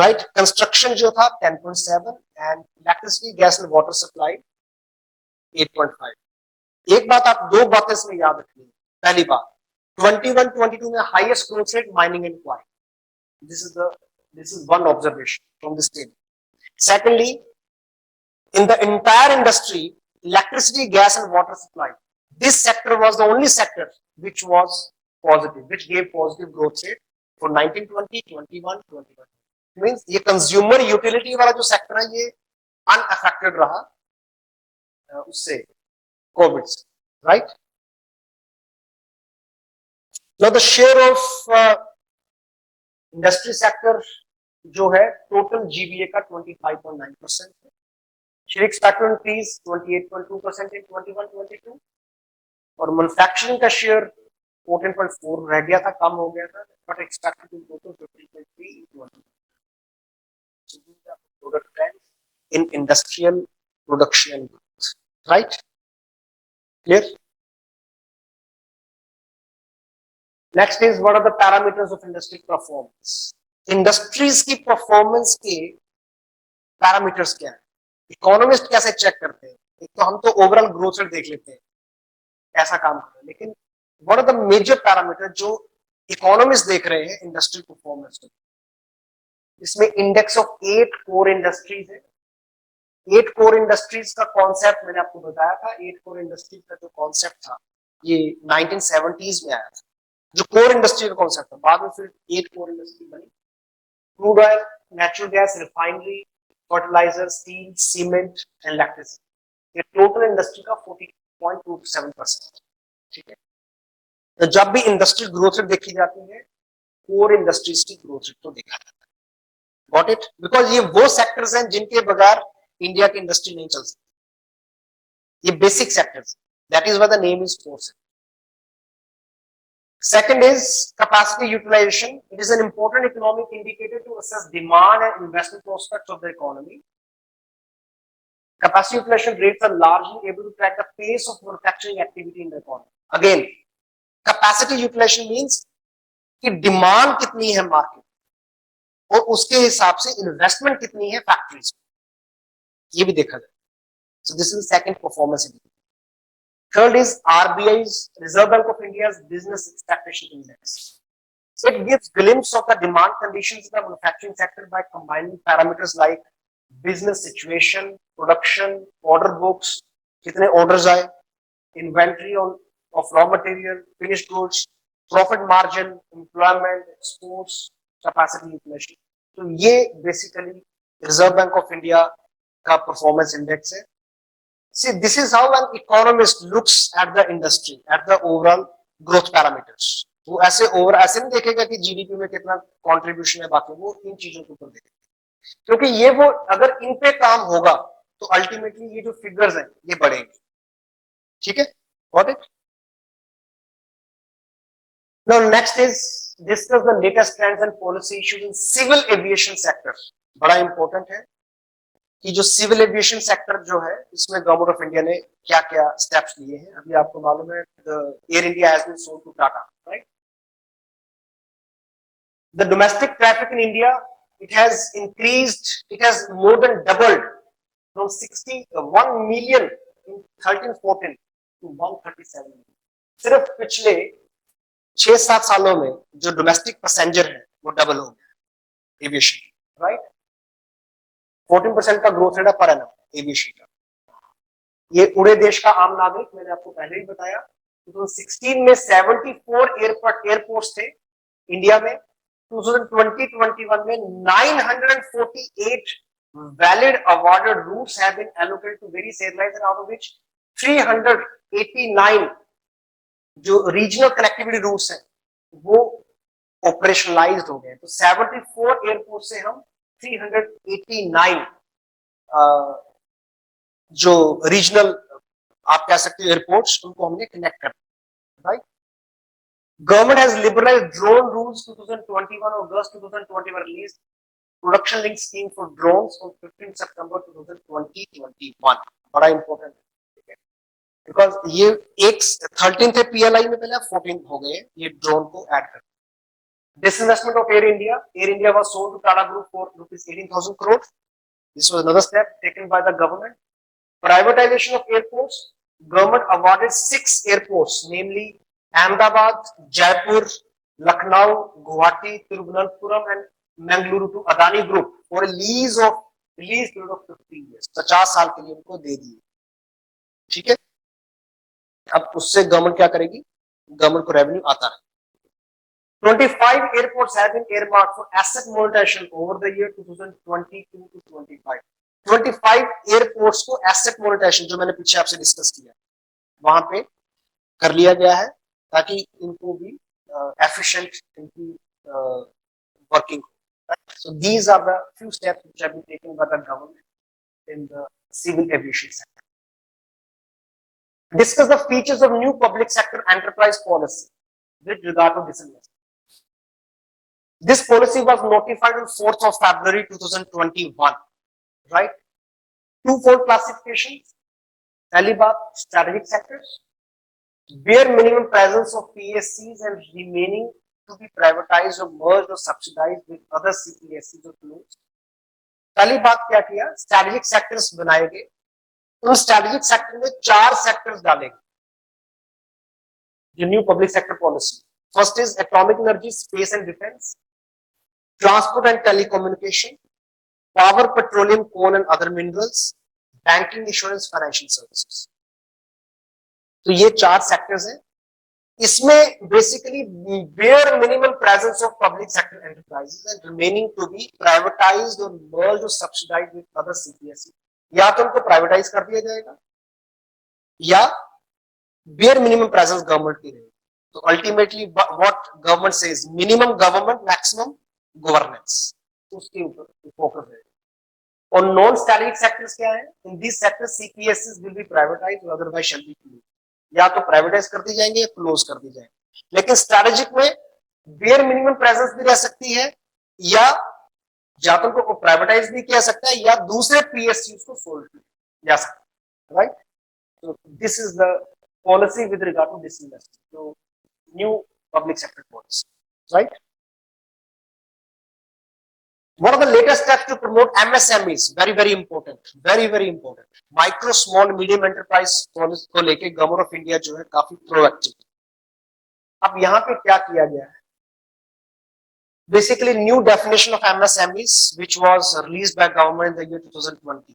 S1: राइट कंस्ट्रक्शन जो था 10.7 and electricity gas and water supply 8.5. एक बात आप दो बातें इसमें याद रखनी पहली बात 21-22 में highest growth rate mining and quarrying. This is one observation from this table. Secondly, in the entire industry, electricity, gas, and water supply, this sector was the only sector which was positive, which gave positive growth rate for 1920, 21, 21. Means ये consumer utility वाला जो sector है ये unaffected रहा उससे COVID से, right? Now the share of industry sector जो है total GVA का 25.9% है. Should expect to increase 28.2% in 21-22 और manufacturing का share 14.4 रह गया था कम हो गया था but expected to go to 15.3 in 21. So these are product trends in industrial production and growth, right? Clear? Next is what are the parameters of industry performance. Industries की performance के parameters क्या है? इकोनॉमिस्ट कैसे check करते हैं? एक तो हम तो ओवरऑल ग्रोथ रेट देख लेते हैं, ऐसा काम करते हैं, लेकिन what are the major parameter जो इकोनॉमिस्ट देख रहे हैं इंडस्ट्री परफॉर्मेंस में? इसमें इंडेक्स ऑफ 8 कोर इंडस्ट्रीज है. 8 कोर इंडस्ट्रीज का कॉन्सेप्ट मैंने आपको बताया था. 8 कोर इंडस्ट्रीज का जो कॉन्सेप्ट था ये 1970s में आया था, जो कोर इंडस्ट्री का कॉन्सेप्ट था. बाद में फिर 8 कोर इंडस्ट्री बनी. Crude oil, natural gas, refinery, fertiliser, steel, cement and electricity. ये टोटल इंडस्ट्री का 40.27%. ठीक है. तो जब भी इंडस्ट्रियल ग्रोथ रेट देखी जाती है, कोर इंडस्ट्रीज की ग्रोथ रेट को देखा जाता है. Got it? बिकॉज ये वो सेक्टर्स हैं जिनके बगैर इंडिया की इंडस्ट्री नहीं चल सकती. ये basic sectors, that is why the name is core sector. Second is capacity utilization. It is an important economic indicator to assess demand and investment prospects of the economy. Capacity utilization rates are largely able to track the pace of manufacturing activity in the economy. Again, capacity utilization means कि demand कितनी है market और उसके हिसाब से investment कितनी है factories में, ये भी देखा जाए. So this is the second performance indicator. Third is RBI's, Reserve Bank of India's Business Expectation Index. So it gives glimpse of the demand conditions in the manufacturing sector by combining parameters like business situation, production, order books, kitne orders aaye, inventory of raw material, finished goods, profit margin, employment, exports, capacity utilization. So ये basically Reserve Bank of India का performance index है. See, this is how an economist looks at the industry, at the overall growth parameters. वो ऐसे नहीं देखेगा कि GDP में कितना कंट्रीब्यूशन है, बाकी वो इन चीजों के ऊपर देखेगा, क्योंकि ये वो अगर इन पे काम होगा तो अल्टीमेटली ये जो फिगर्स हैं ये बढ़ेंगे. ठीक है, got it? Now next is discuss the latest trends and policy issues in civil aviation sector. बड़ा इंपॉर्टेंट है कि जो सिविल एविएशन सेक्टर जो है इसमें गवर्नमेंट ऑफ इंडिया ने क्या क्या स्टेप्स लिए हैं. अभी आपको मालूम है Air India has been sold to Tata, right? The domestic traffic in India, it has increased, it has more than doubled from 61 million in 13-14 to 137 million. सिर्फ पिछले 6-7 सालों में जो डोमेस्टिक पैसेंजर है वो डबल हो गया एविएशन, राइट? 14% का ग्रोथ रेट है पर एनम एविएशन का. ये उड़े देश का आम नागरिक, मैंने आपको पहले ही बताया. 2016 में 74 एयरपोर्ट्स थे इंडिया में. 2020-21 में 948 valid awarded routes have been allocated to various airlines, and out of which 389 जो रीजनल कनेक्टिविटी रूट्स हैं वो ऑपरेशनलाइज्ड हो गए. तो 74 एयरपोर्ट से हम 389 जो रीजनल आप कह सकते हो एयरपोर्ट्स, उनको हमने कनेक्ट कर दिया, right? Government has liberalized drone rules. 2021 August 2021 released production link scheme for drones on 15 September 2021. बड़ा इंपॉर्टेंट है बिकॉज ये एक 13 थे PLI में, पहले 14 हो गए ये ड्रोन को ऐड कर. Disinvestment of Air India. Air India was sold to Tata Group for ₹18,000 crore. This was another step taken by the government. Privatization of airports. Government awarded 6 airports, namely Ahmedabad, Jaipur, Lucknow, Guwahati, Thiruvananthapuram and Mangaluru to Adani Group for a lease period of 15 years. 50 साल के लिए उनको दे दिए. ठीक है, अब उससे government क्या करेगी? गवर्नमेंट को रेवेन्यू आता है. 25 airports have been earmarked for asset monetization over the year 2022 to 25. 25 airports को एसेट मोनेटाइजेशन, जो मैंने पीछे आपसे डिस्कस किया, वहां पे कर लिया गया है ताकि इनको भी एफिशिएंट इनकी working. So these are the few steps which have been taken by the government in the civil aviation sector. Discuss the features of new public sector enterprise policy with regard to disinvestment. This policy was notified on 4th of February 2021, right? Twofold classifications. पहली बात, strategic sectors. bare minimum presence of PSCs and remaining to be privatized or merged or subsidized with other CPSCs or closed. पहली बात क्या किया, strategic sectors बनाए गए, उन strategic sector में 4 सेक्टर्स डाले गए, the new public sector policy. First is atomic energy, space and defense, transport and telecommunication, power, petroleum, coal and other minerals, banking, insurance, financial services. तो ये 4 सेक्टर्स हैं. इसमें basically bare minimum presence of public sector enterprises and remaining to be privatized or merged or subsidized with other CPSE. या तो उनको privatise कर दिया जाएगा या bare minimum presence गवर्नमेंट की रहेगी. तो ultimately what government says, minimum government maximum governance, उसके ऊपर फोकस है. और नॉन स्ट्रेटेजिक सेक्टर्स क्या है, in this sectors CPSS will be privatised और अदरवाइज शैल बी क्लोज्ड. या तो प्राइवेटाइज कर दी जाएंगे या क्लोज कर दी जाएंगे. लेकिन स्ट्रेटेजिक में बेयर मिनिमम प्रेजेंस भी रह सकती है या तो उनको प्राइवेटाइज भी किया सकता है या दूसरे पीएसयू को सोल्व किया जा सकता है. Right. So this is the policy with regard to disinvestment. So new public sector policy, right? What are the latest steps to promote MSMEs? Very very important, very important. Micro, small, medium enterprise policy को लेके government of India जो है काफी proactive. अब यहाँ पे क्या किया गया है? Basically, new definition of MSMEs, which was released by government in the year 2020.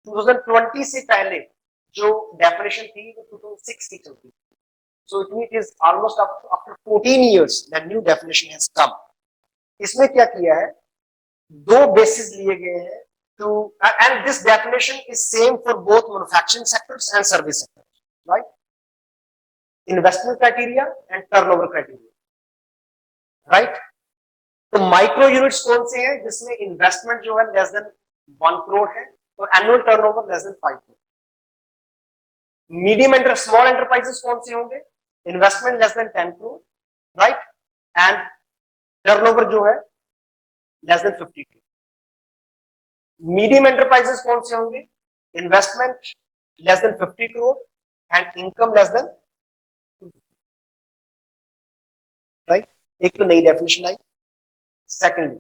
S1: 2020 से पहले जो डेफिनेशन थी वो 2006 की चलती. So it is almost after 14 years that new definition has come. इसमें क्या किया है, 2 बेसिस लिए गए हैं to, and this definition is same for both manufacturing sectors and service sectors, right? Investment criteria and turnover criteria, right? तो micro units कौन से हैं जिसमें इन्वेस्टमेंट जो है लेस देन 1 करोड़ है और annual turnover less than 5 crore. Medium and small enterprises कौन से होंगे, investment less than 10 crore, right, and turnover जो है less than 50 crore. Medium enterprises कौन से होंगे, investment less than 50 crore and income less than, right. एक तो नई डेफिनेशन आई. सेकंड,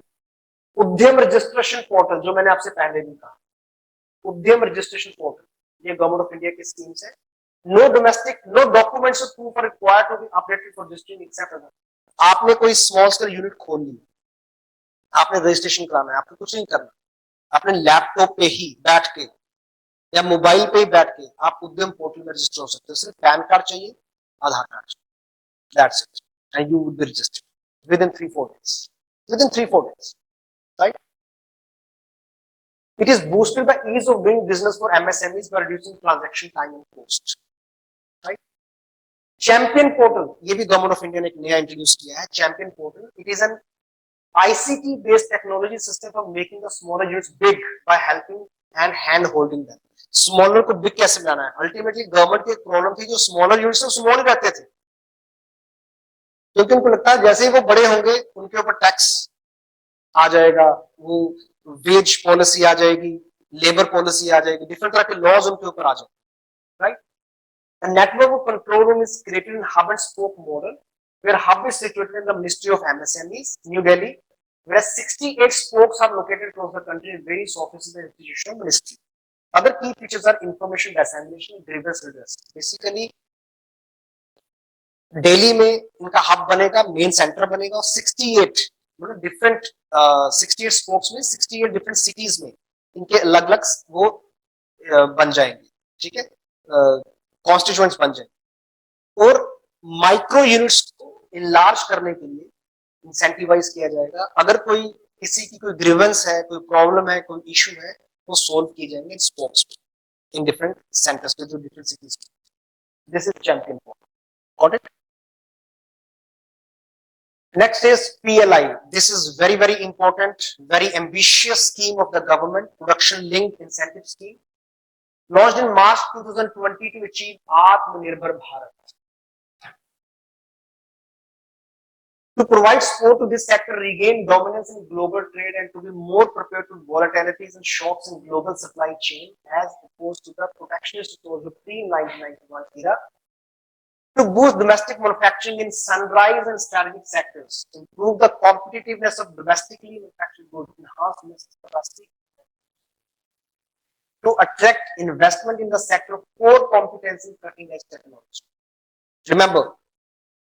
S1: उद्यम रजिस्ट्रेशन पोर्टल, जो मैंने आपसे पहले भी कहा, उद्यम रजिस्ट्रेशन पोर्टल, ये गवर्नमेंट ऑफ इंडिया की स्कीम्स है. No domestic, no documents of proof are required to be updated for registering except other. आपने कोई स्मॉल स्केल यूनिट खोल ली, आपने रजिस्ट्रेशन कराना है, आपको कुछ नहीं करना, आपने लैपटॉप पे ही बैठ के या मोबाइल पे ही बैठ के आप उद्यम पोर्टल में रजिस्टर हो सकते हो. सिर्फ पैन कार्ड चाहिए, आधार कार्ड चाहिए, that's it, and you would be registered with in 3-4 days. Within 3-4 days, right? It is boosted the ease of doing business for MSMEs by reducing transaction time and cost, right? Champion portal, ये भी government of India ने एक नया introduce किया है. Champion portal, it is an ICT based technology system for making the smaller units big by helping and hand holding them. Smaller को big कैसे बनाना है, अल्टीमेटली गवर्नमेंट की एक प्रॉब्लम थी, जो स्मॉलर यूनिट्स स्मॉल रहते थे, क्योंकि उनको लगता है जैसे ही वो बड़े होंगे उनके ऊपर टैक्स आ जाएगा, वो वेज पॉलिसी आ जाएगी, लेबर पॉलिसी आ जाएगी, डिफरेंट तरह के लॉज उनके ऊपर आ जाएंगे, right. A network of control room is created in hub and spoke model, where hub is situated in the Ministry of MSMEs, New Delhi, whereas 68 spokes are located across the country in various offices and institutions of ministry. Other key features are information dissemination, grievance redress. Basically, Delhi में इनका hub बनेगा, main centre बनेगा, और 68 मतलब different 68 spokes में 68 different cities में इनके अलग अलग वो बन जाएंगे, ठीक है, कॉन्स्टिट्यूएंट्स बन जाएंगे. और माइक्रो यूनिट्स को इनलार्ज करने के लिए इंसेंटिवाइज किया जाएगा. अगर कोई किसी की कोई ग्रीवेंस है, कोई प्रॉब्लम है, कोई इशू है, वो सोल्व किए जाएंगे स्पोक्स इन डिफरेंट सेंटर्स पे, जो different cities. This is champion point. Got it. Next is PLI. This is very very important, very ambitious scheme of the government, production linked incentive scheme, launched in March 2020 to achieve Atmanirbhar Bharat. To provide support to this sector, regain dominance in global trade, and to be more prepared to volatilities and shocks in global supply chain, as opposed to the protectionist approach of pre-1991 era, to boost domestic manufacturing in sunrise and strategic sectors, improve the competitiveness of domestically manufactured goods, enhance domestic capacity, to attract investment in the sector of core competence in cutting edge technology. Remember,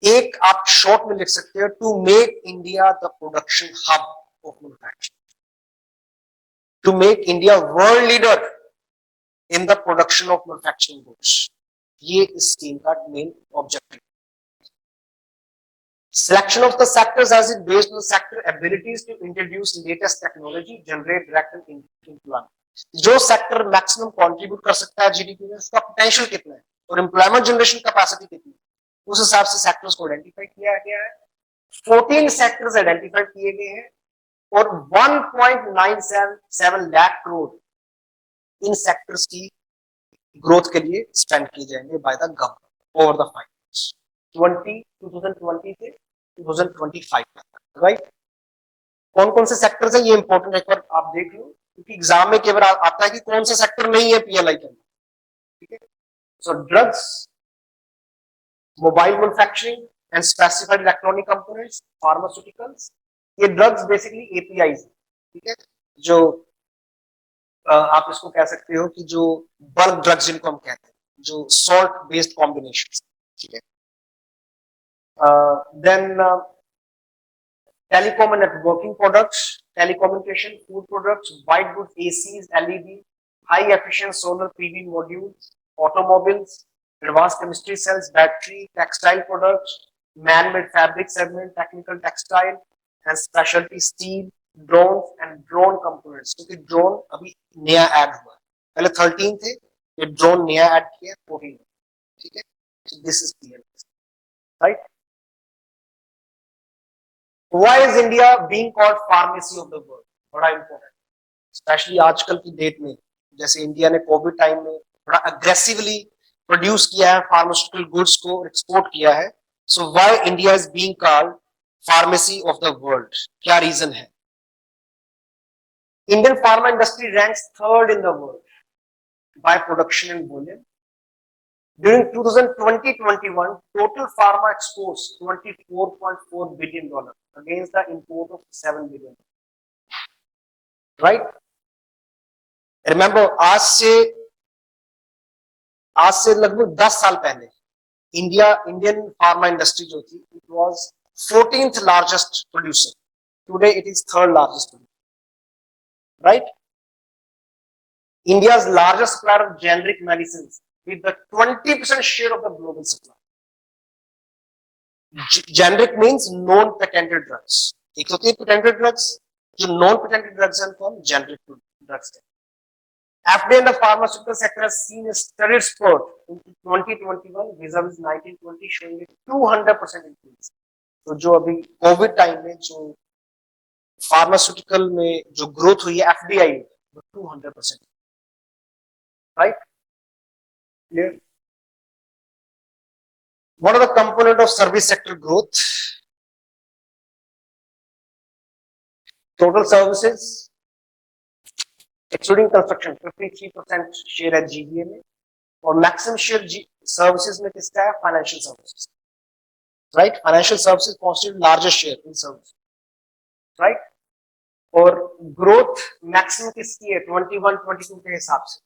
S1: एक आप short में लिख सकते हो, to make India the production hub of manufacturing, to make India world leader in the production of manufacturing goods. ये इस scheme का main objective. Selection of the sectors as it based on the sector abilities to introduce latest technology, generate direct and indirect employment. जो sector maximum contribute कर सकता है GDP में, उसका potential कितना है और एम्प्लॉयमेंट जनरेशन कैपेसिटी कितनी है, उस हिसाब से सेक्टर्स को आइडेंटिफाई किया गया है. 14 सेक्टर्स आइडेंटिफाई किए गए हैं और 1.97 लाख करोड़ इन सेक्टर्स की ग्रोथ के लिए स्पेंड किए जाएंगे by the government over the 5 years. 2020 से 2025 तक, राइट. कौन कौन से सेक्टर्स हैं ये इंपॉर्टेंट है, एक बार आप देख लो, क्योंकि एग्जाम में केवल आता है कि कौन सा सेक्टर नहीं है पीएलआई के अंदर. ठीक है. सो drugs, mobile manufacturing and specified electronic components, pharmaceuticals. ये ड्रग्स बेसिकली एपीआईज, ठीक है, जो आप इसको कह सकते हो कि जो बल्क ड्रग्स जिनको हम कहते हैं, जो सॉल्ट बेस्ड कॉम्बिनेशन. ठीक है. Then telecom and networking products, telecommunication, food products, white goods, ACs, LED, high efficient solar PV modules, automobiles, advanced chemistry cells, battery, textile products, man-made fabric segment, technical textile and specialty steel, drones and drone components. क्योंकि drone अभी नया add हुआ है, पहले 13 थे, ये drone नया add किया 14. ठीक है. So this is clear, right? Why is India being called pharmacy of the world? बड़ा इंपॉर्टेंट, स्पेशली आजकल की डेट में, जैसे इंडिया ने कोविड टाइम में बड़ा अग्रेसिवली प्रोड्यूस किया है, फार्मास्यूटिकल गुड्स को एक्सपोर्ट किया है. So why India is being called pharmacy of the world? क्या रीजन है? Indian pharma industry ranks third in the world by production and volume. During 2020-21, total pharma exports $24.4 billion against the import of $7 billion. Right? Remember, आज से लगभग 10 साल पहले Indian pharma industry जो थी, it was 14th largest producer. Today it is third largest producer. Right? India's largest supplier of generic medicines with the 20% share of the global supply. Generic means non patented drugs. एक होती है patented drugs, जो non patented drugs हैं उनको हम generic drugs कहते हैं. FDA in the pharmaceutical sector has seen a steady spurt in 2021 vis-a-vis 1920, showing a 200% increase. तो जो अभी कोविड टाइम में जो फार्मास्यूटिकल में जो ग्रोथ हुई है एफडीआई में, वो 200%. Right. Clear? What are the components of service sector growth? Total services, excluding construction, 53% share है GDA में, और maximum share services में किसका है? Financial services. Right? Financial services constitute largest share in services. Right? और growth maximum किसकी है? 21-22 के हिसाब से.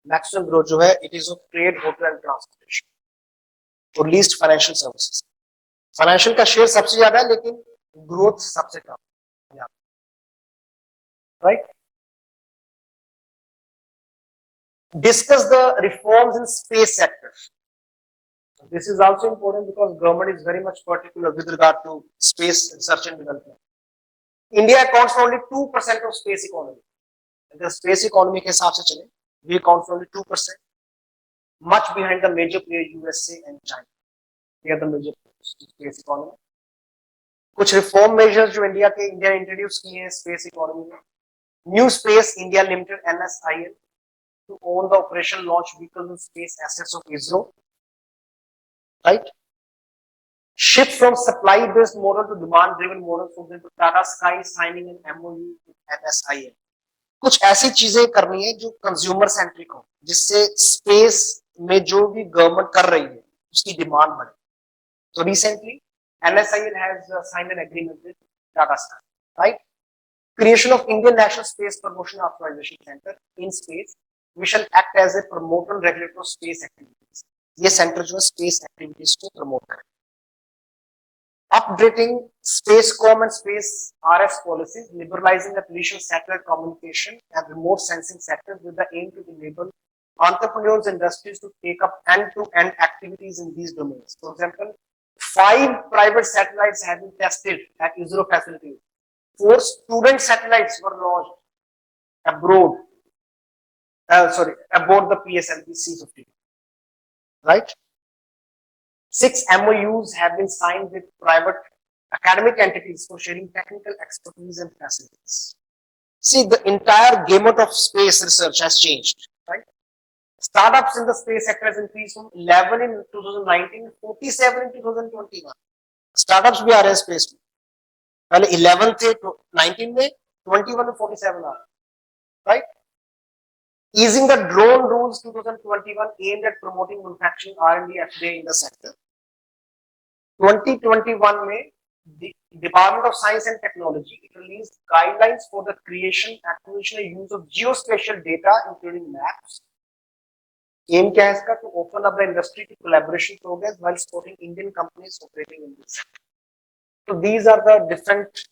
S1: Maximum growth जो है, it is of trade, hotel and transportation. और लीस्ट फाइनेंशियल सर्विसेज. फाइनेंशियल का शेयर सबसे ज्यादा है लेकिन ग्रोथ सबसे कम. Right. Discuss the reforms in space sector. This is also important because government is very much particular with regard to space research and development. India accounts for only 2% of space economy. अगर space economy के हिसाब से चले, we account for only 2%, much behind the major player USA and China. They are the major players in space economy. कुछ reform measures जो India ने introduce किए हैं स्पेस इकोनॉमी में. New space India limited NSIL to own the operation launch vehicles and space assets of ISRO. Right? Shift from supply based model to demand driven model, for example Tata Sky signing an MOU with NSIL. कुछ ऐसी चीजें करनी है जो consumer centric हो, जिससे space में जो भी गवर्नमेंट कर रही है उसकी डिमांड बढ़े. So recently, NSIL has signed an agreement with Tata Sky, right? Creation of Indian National Space Promotion Authorization Center in space, we shall act as a promoter and regulator of space activities. ये centre जो है space activities को promote करे. Updating SpaceCom and Space RS policies, liberalizing the traditional satellite communication and remote sensing sectors with the aim to enable entrepreneurs and industries to take up end-to-end activities in these domains. For example, 5 private satellites have been tested at ISRO facilities. 4 student satellites were launched abroad, aboard the PSLV C-50, right? 6 MOUs have been signed with private academic entities for sharing technical expertise and facilities. See, the entire gamut of space research has changed, right? Startups in the space sector has increased from 11 in 2019 to 47 in 2021. Startups भी आ रहे हैं space में. पहले 11 थे 19 में, 21 में 47 आ रहे, right? Easing the drone rules 2021 aimed at promoting manufacturing R&D FDA in the sector. 2021 में the Department of Science and Technology released guidelines for the creation, acquisition and use of geospatial data including maps. Aim क्या है इसका? To open up the industry to collaboration progress while supporting Indian companies operating in this sector. So these are the different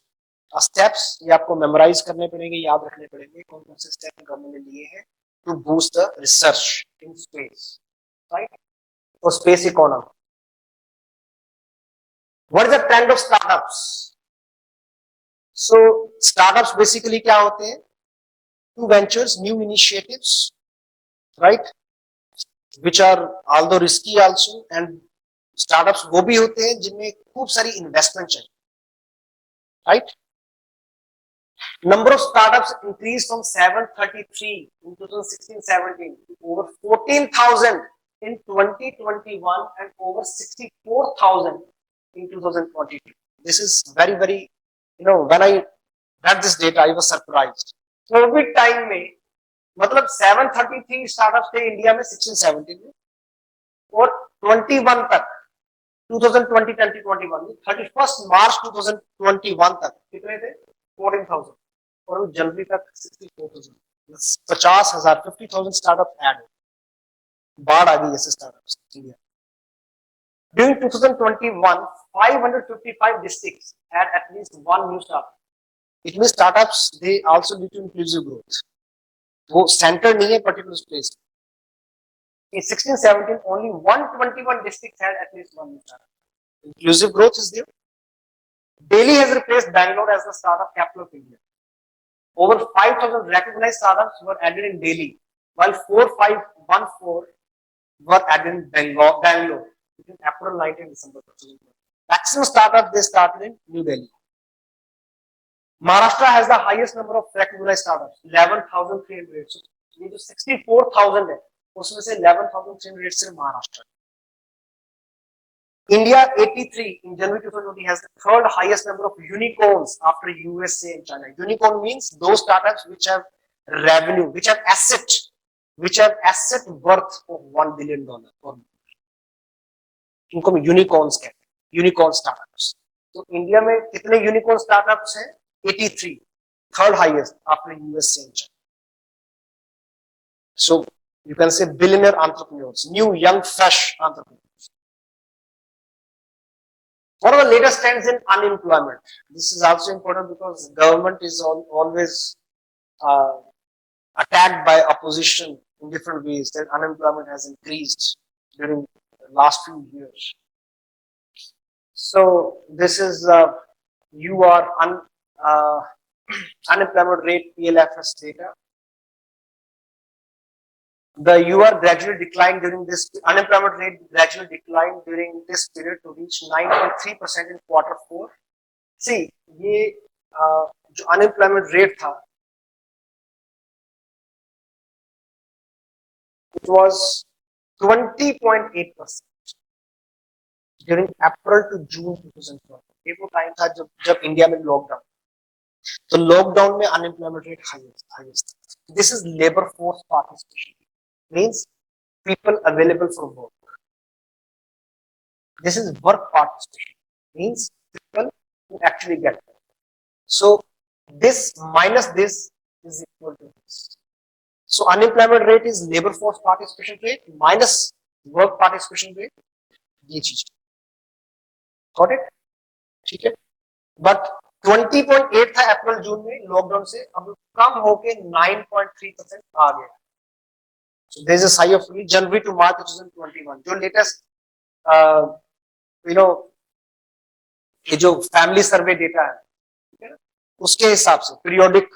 S1: steps. ये आपको memorize करने पड़ेंगे, याद रखने पड़ेंगे कौन कौन से steps गवर्नमेंट ने लिए हैं to boost the research in space, right? For space economy. What is the trend of startups? So startups basically क्या होते हैं? New ventures, new initiatives, right? Which are although risky also, and startups वो भी होते हैं जिनमें खूब सारी investment चाहिए, right? Number of startups increased from 733 in 2016-17 to over 14,000 in 2021 and over 64,000 in 2022. This is very, very, when I read this data, I was surprised. COVID time में मतलब 733 startups थे इंडिया में 16-17 में और 21 तक 2020-2021 में 31st मार्च 2021 तक कितने थे? 14,000 और जनवरी तक 64,000. 50,000 50,000 स्टार्टअप ऐड हो. बाढ़ आ गई ऐसे startups India. During 2021, 555 districts had at least one new startup. It means startups they also lead to inclusive growth. वो सेंटर नहीं है particular place. In 16-17, only 121 districts had at least one new startup. Inclusive growth is there. Delhi has replaced Bangalore as the startup capital of India. Over 5,000 recognized startups were added in Delhi, while 4,514 were added in Bangalore between April 19 and December 2020. Maximum startups they started in New Delhi. Maharashtra has the highest number of recognized startups, 11,300. So ये जो 64,000 है, उसमें से 11,300 सिर्फ Maharashtra. India 83 in January 2020 has the third highest number of unicorns after USA and China. Unicorn means those startups which have revenue, which have asset worth of $1 billion or more. इनको हम unicorns कहते हैं, unicorn startups. तो India में कितने unicorn startups हैं? 83, third highest after USA and China. So you can say billionaire entrepreneurs, new, young, fresh entrepreneurs. What are the latest trends in unemployment? This is also important because government is always attacked by opposition in different ways. That unemployment has increased during the last few years. So this is unemployment rate PLFS data. The UR gradually declined during this unemployment rate gradually declined during this period to reach 9.3% in Q4. See, ये जो unemployment rate था, it was 20.8% during April to June 2012. ये वो time था जब India में lockdown. तो lockdown में unemployment rate highest. This is labor force participation. Means people available for work. This is work participation, means people who actually get it. So this minus this is equal to this. So unemployment rate is labor force participation rate minus work participation rate. ये चीज got it, ठीक है. But 20.8 था अप्रैल जून में lockdown से, अब कम होके 9.3% आ गया. So there is a sigh of relief. January to March 2021 जो लेटेस्ट यू नो ये जो फैमिली सर्वे डेटा है, ठीक है ना, उसके हिसाब से periodic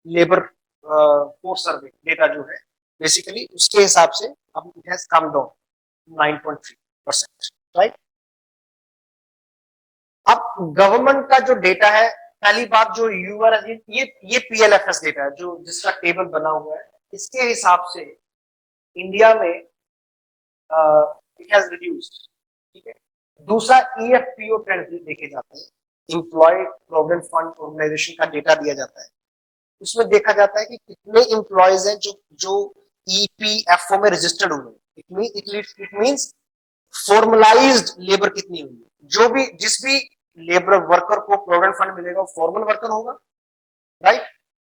S1: labour force survey data जो है बेसिकली उसके हिसाब से अब it has come down 9.3%, right. अब गवर्नमेंट का जो डेटा है, पहली बात जो यूआर ये पीएलएफएस डेटा है जो जिसका टेबल बना हुआ है, इसके हिसाब से इंडिया में इट हैज रिड्यूस्ड, ठीक है. दूसरा ईएफपीओ ट्रेंड देखे जाते हैं, एम्प्लॉय प्रोविडेंट फंड ऑर्गेनाइजेशन का डेटा दिया जाता है. उसमें देखा जाता है कि कितने एम्प्लॉयज हैं जो ईपीएफओ में रजिस्टर्ड हुए. इट मींस फॉर्मलाइज्ड लेबर कितनी हुई है. जो भी जिस भी लेबर वर्कर को प्रोविडेंट फंड मिलेगा वो फॉर्मल वर्कर होगा, राइट.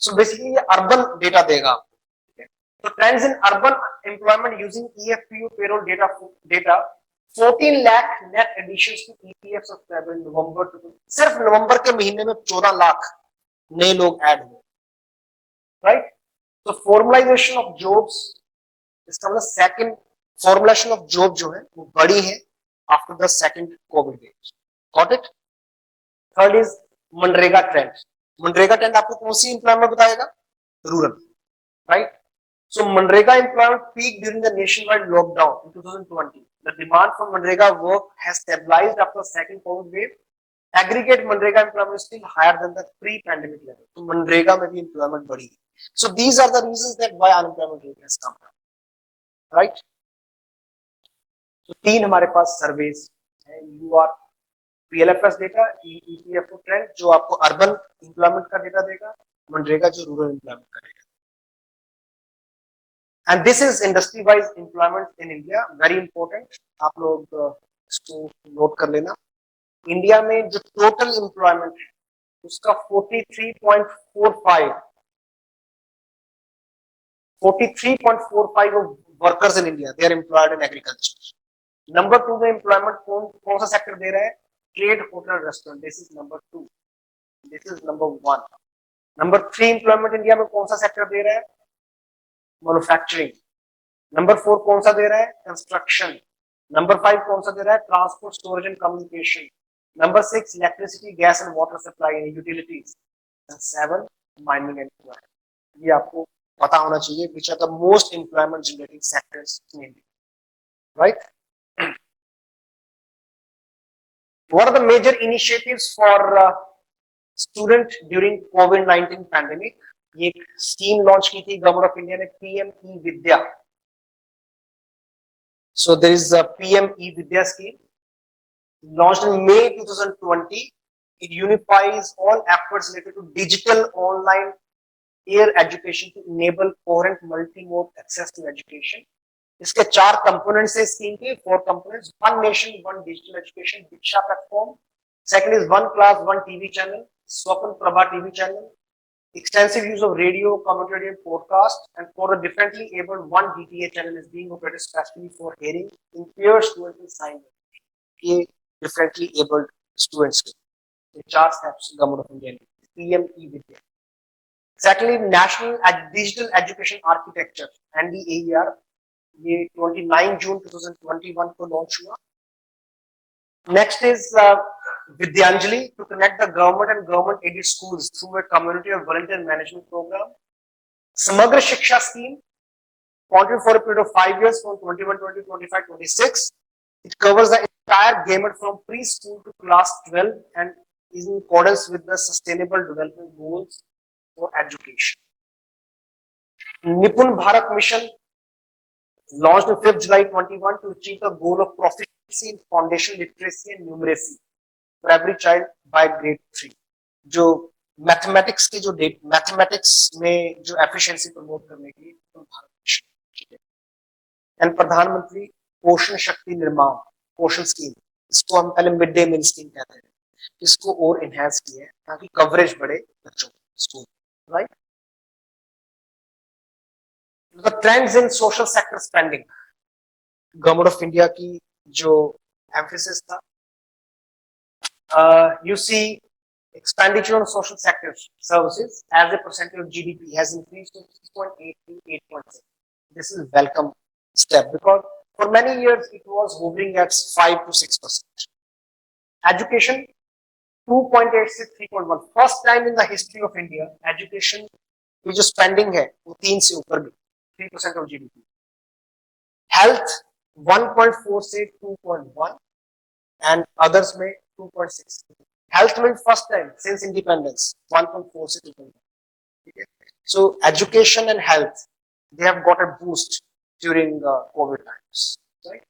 S1: सो बेसिकली ये अर्बन डेटा देगा आपको, ठीक है. तो trends in urban employment using EFPO payroll data 14 lakh net additions to EPF subscriber in November. सिर्फ नवंबर के महीने में 14 लाख नए लोग ऐड हुए, राइट. तो फॉर्मलाइजेशन ऑफ जॉब्स, इसका मतलब सेकंड फॉर्मुलेशन ऑफ जॉब जो है वो बड़ी है after the second COVID wave. Got it. Third is MNREGA trend. MNREGA trend आपको कौन सी एम्प्लॉयमेंट बताएगा? Rural, right. So MNREGA employment peak during the nationwide lockdown in 2020. The demand for MNREGA work has stabilised after second COVID wave. Aggregate MNREGA employment still higher than the pre pandemic level. तो मनरेगा में भी employment बढ़ी है. So these are the reasons that why unemployment rate has come down, right. तो तीन हमारे पास surveys है, UR PLFS data, EPFO trend जो आपको अर्बन एम्प्लॉयमेंट का डेटा देगा, मनरेगा जो रूरल एम्प्लॉयमेंट का data. And this is industry wise employment in India, very important. आप लोग इसको नोट कर लेना. इंडिया में जो टोटल एम्प्लॉयमेंट है उसका 43.45 of workers in India they are employed in agriculture. Number 2 में एम्प्लॉयमेंट कौन सा सेक्टर दे रहा है? Trade, hotel, restaurant. This is number 2, this is number 1. Number 3 employment India में कौन सा सेक्टर दे रहा है? मैन्युफैक्चरिंग. नंबर 4 कौन सा दे रहा है? कंस्ट्रक्शन. नंबर 5 कौन सा दे रहा है? Transport, storage and communication. Number 6 electricity, gas and water supply and utilities. And 7 mining and oil. ये आपको पता होना चाहिए which are the most employment generating sectors in India, right? What are the major initiatives for student during COVID-19 pandemic? ये scheme launch की थी government of India ने, PM E Vidya. So there is a PM E Vidya scheme launched in May 2020. It unifies all efforts related to digital online air education to enable coherent multi-mode access to education. इसके 4 components है scheme के, 4 components. One nation one digital education Diksha platform. Second is one class one TV channel, Swayam Prabha TV channel. Extensive use of radio, commentary, and podcast. And for the differently abled, one DTA channel is being operated specially for hearing impaired students in sign language. ये differently abled students के. ये 4 steps government of India ने. PM e-Vidya. Secondly, National Digital Education Architecture (NDAER) ये 29 जून 2021 को launch हुआ. Next is Vidyanjali to connect the government and government aided schools through a community of volunteer management program. Samagra Shiksha scheme, continued for a period of 5 years from 21-20, 25-26. It covers the entire gamut from preschool to class 12 and is in accordance with the Sustainable Development Goals for education. Nipun Bharat Mission launched on 5th July 21 to achieve the goal of proficiency in foundation literacy and numeracy for every child by grade 3. जो mathematics के जो mathematics में जो efficiency promote करने के लिए Bharat mission. And प्रधानमंत्री पोषण शक्ति निर्माण पोषण स्कीम इसको हम पहले मिड डे मील स्कीम कहते हैं, इसको और इनहेंस किया है ताकि कवरेज बढ़े बच्चों school, right. The trends in social sector spending, government of India की जो एम्फेसिस था, you see expenditure on social sector services as a percentage of GDP has increased to 6.8 to 8.6. This is a welcome step because for many years it was hovering at 5 to 6%. Education 2.8 से 3.1, first time in the history of India education की जो spending है वो 3 से ऊपर भी 3% of GDP. Health 1.4 से 2.1 and others में 2.6. Health में first time since independence 1.4 से 2.1. Okay. So education and health they have got a boost during COVID times. Right?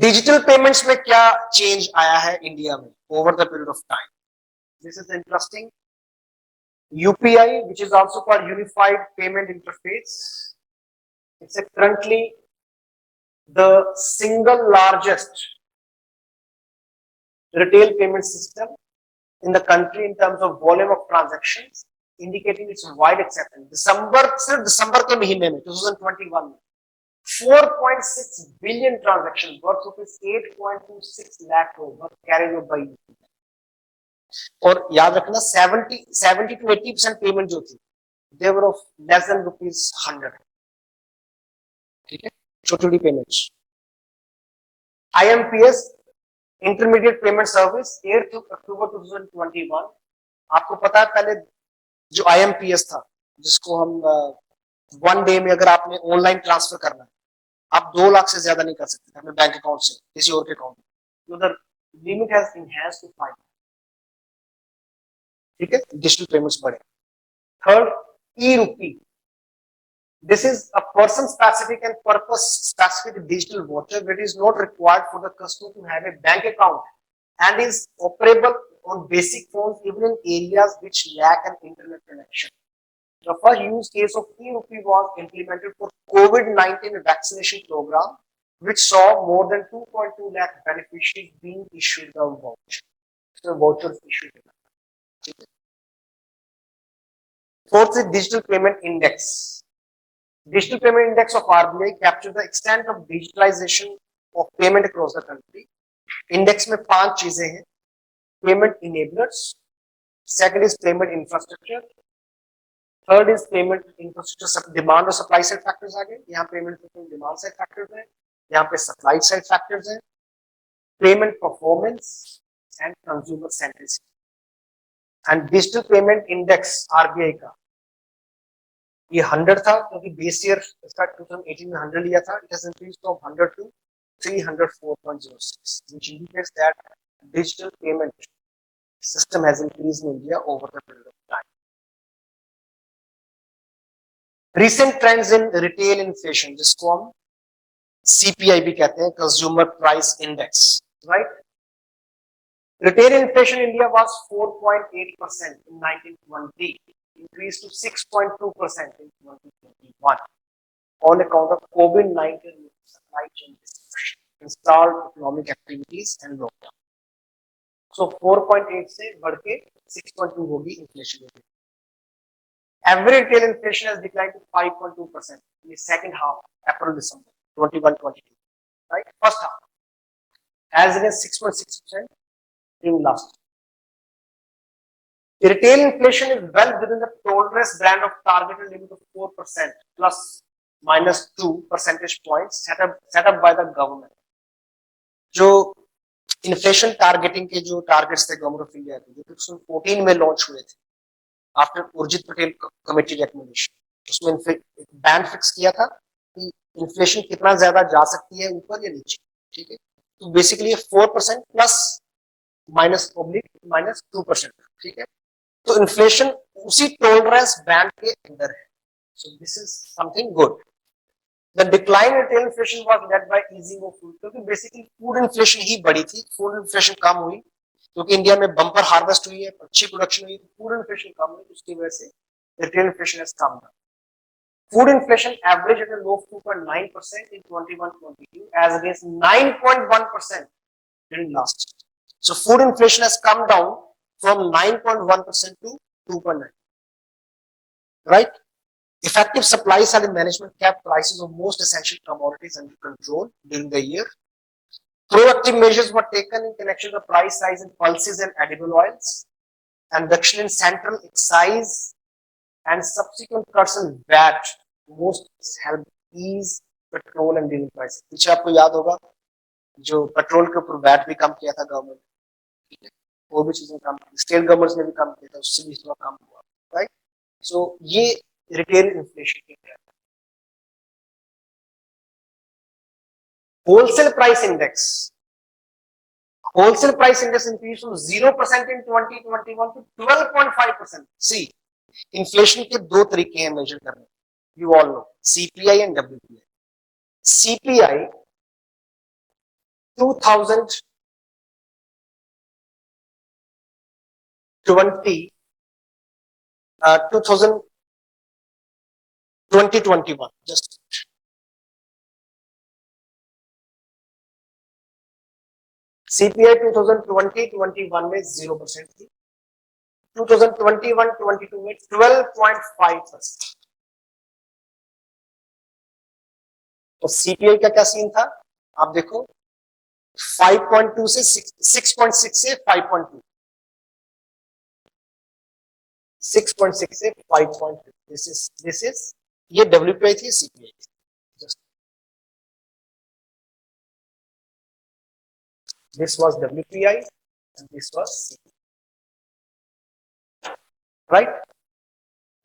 S1: Digital payments में क्या change आया है इंडिया में over the period of time? This is interesting. UPI, which is also called Unified Payment Interface, it's currently the single largest retail payment system in the country in terms of volume of transactions, indicating its wide acceptance. दिसंबर के महीने में 2021 में 4.6 billion transactions worth rupees 8.26 lakh crore were carried out by UPI. और याद रखना 70 to 80% payment जो थी they were of less than rupees 100. ठीक है, छोटी छोटी payments. IMPS intermediate payment service 8 अक्टूबर 2021. आपको पता है पहले जो IMPS था जिसको हम 1 डे में अगर आपने ऑनलाइन ट्रांसफर करना है आप 2 लाख से ज्यादा नहीं कर सकते अपने बैंक अकाउंट से किसी और के अकाउंट में, उधर लिमिट हैज इनहैंस्ड टू 5. ठीक है, डिजिटल पेमेंट्स बढ़े. Third, e-rupee. This is a person specific and purpose specific digital voucher that is not required for the customer to have a bank account and is operable on basic phones even in areas which lack an internet connection. The first use case of e-rupee was implemented for COVID-19 vaccination program, which saw more than 2.2 lakh beneficiaries being issued the voucher. So vouchers issued. Fourth is digital payment index. Digital payment index of RBI captures the extent of digitalization of payment across the country. Index में 5 चीजें हैं. Payment enablers, second is payment infrastructure, third is payment infrastructure demand और supply side factors आ गए. यहाँ payment demand side factors हैं, यहाँ पे supply side factors हैं, payment performance and consumer centricity. And digital payment index RBI का ये 100 था क्योंकि बेस ईयर इसका 2018 में 100 लिया था. It has increased from 100 to 304.06, which indicates that digital payment system has increased in India over the period of time. Recent trends in retail inflation, जिसको हम CPI भी कहते हैं, Consumer Price Index, right? Retail inflation in India was 4.8% in 1920. Increased to 6.2% in 2021 on account of COVID-19 supply chain disruption, installed economic activities and lockdown. So 4.8 से बढ़ के 6.2 होगी inflation rate. Average retail inflation has declined to 5.2% in the second half, April-December 21-22, right? First half, as against 6.6% in last year. Retail inflation is well within the tolerance band of targeted limit of 4% plus minus 2 percentage points set up by the government. जो inflation targeting के जो targets थे government of India के, जो 2014 में launch हुए थे after Urjit Patel committee recommendation, उसमें बैंड फिक्स किया था कि इन्फ्लेशन कितना ज्यादा जा सकती है, ऊपर या नीचे. ठीक है, तो basically 4% plus minus public minus 2%. ठीक है, तो इन्फ्लेशन उसी टॉलरेंस बैंड के अंदर है. So this is something good. The decline in retail inflation was led by easing of food, क्योंकि बेसिकली फूड इन्फ्लेशन ही बढ़ी थी. फूड इन्फ्लेशन कम हुई क्योंकि इंडिया में बम्पर हार्वेस्ट हुई है, अच्छी प्रोडक्शन हुई, फूड इन्फ्लेशन कम हुई, उसकी वजह से retail inflation has come down. Food inflation averaged at a low of 2.9% in 21-22 as against 9.1% in last year. So food inflation has come down from 9.1% to 2.9%. Right? Effective supply side management kept prices of most essential commodities under control during the year. Proactive measures were taken in connection to price rise in pulses and edible oils, and reduction in central excise and subsequent cuts in VAT most helped ease petrol and diesel prices. पीछे आपको याद होगा जो petrol के ऊपर VAT भी कम किया था गवर्नमेंट, वो भी चीजें कम, स्टेट गवर्नमेंट्स ने भी कम किया था, उससे भी थोड़ा कम हुआ, राइट? सो ये रिटेल इन्फ्लेशन के है. Wholesale price index. Wholesale price index increased from 0% in 2021 to 12.5%. See, inflation के दो तरीके हैं मेजर करने. You all know CPI and WPI. CPI 2020 2021 just CPI 2020-21 में 0% थी, 2021-22 में 12.5%. तो CPI का क्या सीन था आप देखो, 5.2 से 6.6 से 5.2, 6.6 से 5.2. This is ये WPI थी, CPI थी. This was WPI and this was CPI. Right?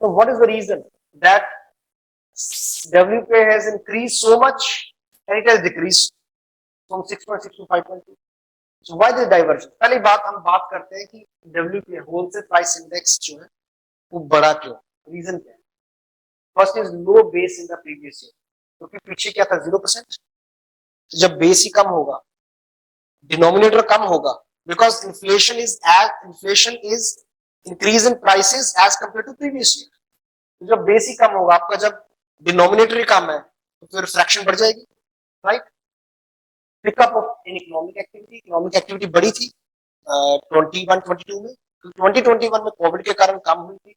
S1: So what is the reason that WPI has increased so much and it has decreased from 6.6 to 5.2? So why this divergence? पहली बात हम बात करते हैं कि WPI wholesale price index जो है वो बड़ा क्यों? Reason क्या है? First is low base in the previous year. क्योंकि पीछे क्या था 0%. तो जब बेस ही कम होगा, डिनोमिनेटर कम होगा, because inflation is increase in prices as compared to previous year. तो जब बेस ही कम होगा आपका, जब डिनोमिनेटर ही कम है तो फिर फ्रैक्शन बढ़ जाएगी, right? Pickup of in economic activity बड़ी थी 21-22 में, 2021 में कोविड के कारण कम हुई थी.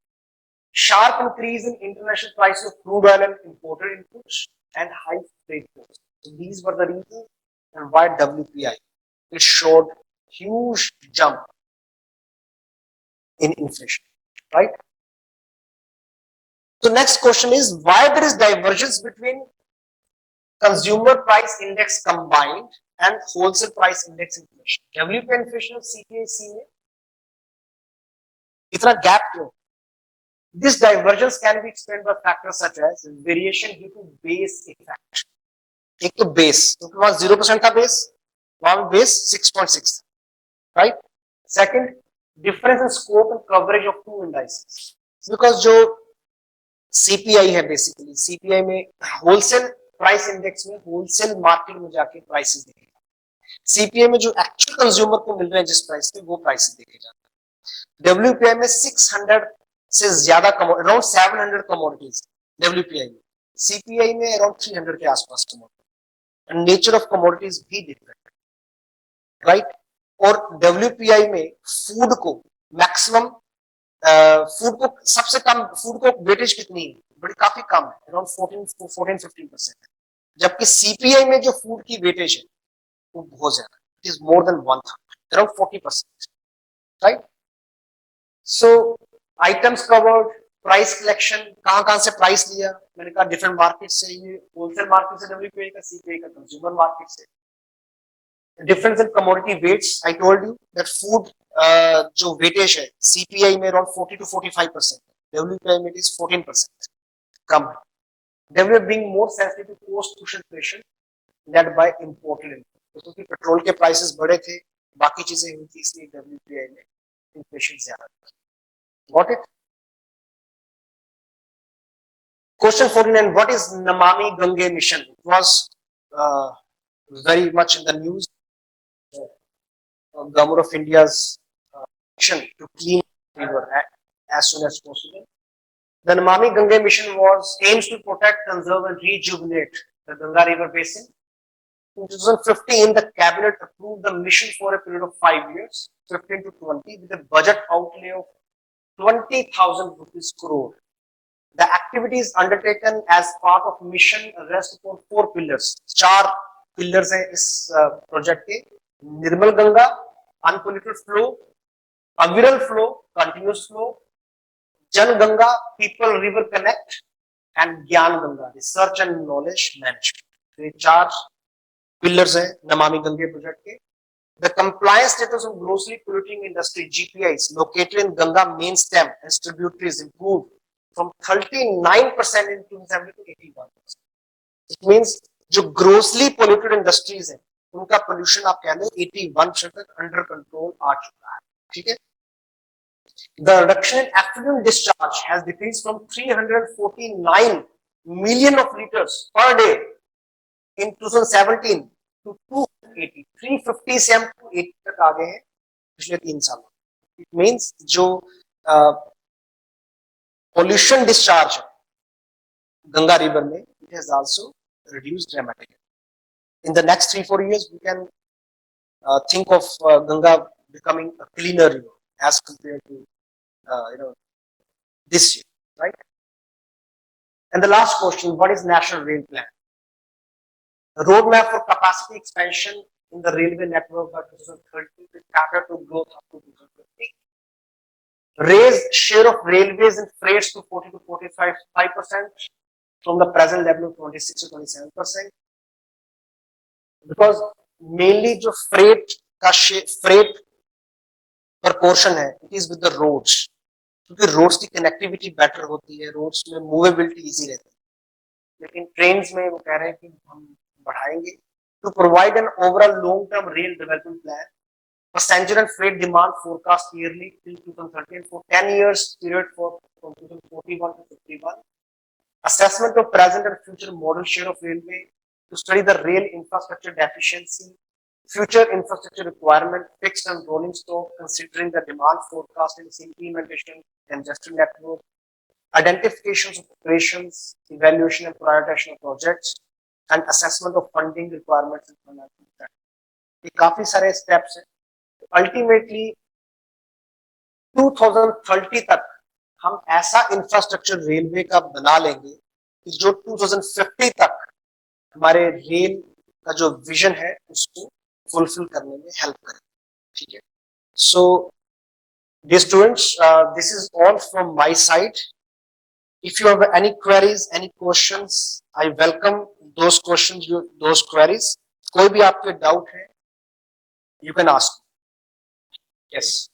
S1: Sharp increase in international price of crude oil and imported inputs and high trade costs. So these were the reasons and why WPI it showed huge jump in inflation, right? So next question is why there is divergence between consumer price index combined and wholesale price index inflation. WPI inflation और CPI में इतना gap क्यों? This divergence can be explained by factors such as variation due to base effect. एक तो base, क्योंकि वहां 0% था base, वहां base 6.6 था, right? Second, difference in scope and coverage of two indices. Because जो CPI है basically, CPI में wholesale price index में wholesale market में जाके prices देखेगा. CPI में जो actual consumer को मिल रहे हैं जिस price पे वो prices देखे जाते हैं. WPI में 600 से ज्यादा अराउंड 700 कमोडिटीज WPI में, CPI में अराउंड 300 के आसपास commodity, and nature of commodities भी डिफरेंट, राइट? और WPI में फूड को मैक्सिमम फूड को सबसे कम फूड को वेटेज कितनी है? बड़ी काफी कम है, अराउंड 14-15%. जबकि CPI में जो फूड की वेटेज है वो बहुत ज्यादा, it is more than 1/3, around 40%, right? So items covered, price collection, कहां से प्राइस लिया, मैंने कहा डिफरेंट मार्केट से, ये होलसेल मार्केट से WPI का, CPI का कंज्यूमर मार्केट से. Difference in commodity weights, I told you that food जो वेटेज है CPI में अराउंड 40 to 45%, WPI में इट इज 14%, कम है. WPI being more sensitive to cost push inflation led by imported input. क्योंकि petrol के prices बढ़े थे, बाकी चीजें हुई थी, इसलिए WPI में इन्फ्लेशन ज्यादा था. Got it? Question 49. What is Namami Gange mission? It was very much in the news. Government of India's mission to clean the river as soon as possible. The Namami Gange mission aims to protect, conserve, and rejuvenate the Ganga River basin. In 2015, the cabinet approved the mission for a period of 5 years, 15 to 20, with a budget outlay of 20,000 rupees crore. The activities undertaken as part of mission rest upon 4 pillars. 4 pillars हैं इस project के. निर्मल Ganga, unpolluted flow, अविरल flow, continuous flow, Jan Ganga, people river connect, and Gyan Ganga, research and knowledge management. तो ये 4 pillars हैं Namami Gange project के. The compliance status of grossly polluting industry GPIs located in Ganga main stem and tributaries improved from 39% in 2007 to 81%. It means जो grossly polluted industries हैं उनका pollution आप कह लें 81% तक under control आ चुका है. ठीक है. The reduction in effluent discharge has decreased from 349 million of liters per day in 2017 to 280, 350 से हम 280 तक आ गए हैं पिछले 3 सालों. It means जो pollution discharge Ganga river में it has also reduced dramatically. In the next 3-4 years, we can think of Ganga becoming a cleaner river as compared to this year, right? And the last question: what is National Rail Plan? The roadmap for capacity expansion in the railway network by 2030 to cater to growth up to 2050. Raise share of railways and freights to 40 to 45% from the present level of 26 to 27%. Because mainly जो freight proportion है, it is with the roads. क्योंकि roads की connectivity better होती है, roads में movability easy रहती है. लेकिन trains में वो कह रहे हैं कि हम बढ़ाएंगे. To provide an overall long-term rail development plan, passenger and freight demand forecast yearly till 2013 for 10 years period from 2041 to 51. Assessment of present and future model share of railway to study the rail infrastructure deficiency, future infrastructure requirement, fixed and rolling stock, considering the demand forecast and implementation, congestion network, identifications of operations, evaluation and prioritization of projects, and assessment of funding requirements and financial impact. ये काफी सारे steps हैं. Ultimately 2030 तक हम ऐसा infrastructure railway का बना लेंगे कि जो 2050 तक हमारे रेल का जो विजन है उसको फुलफिल करने में हेल्प करे. ठीक है. So dear students, this is all from my side. If you have any queries, any questions, I welcome those questions, those queries. कोई भी आपके डाउट है, you can ask. Yes.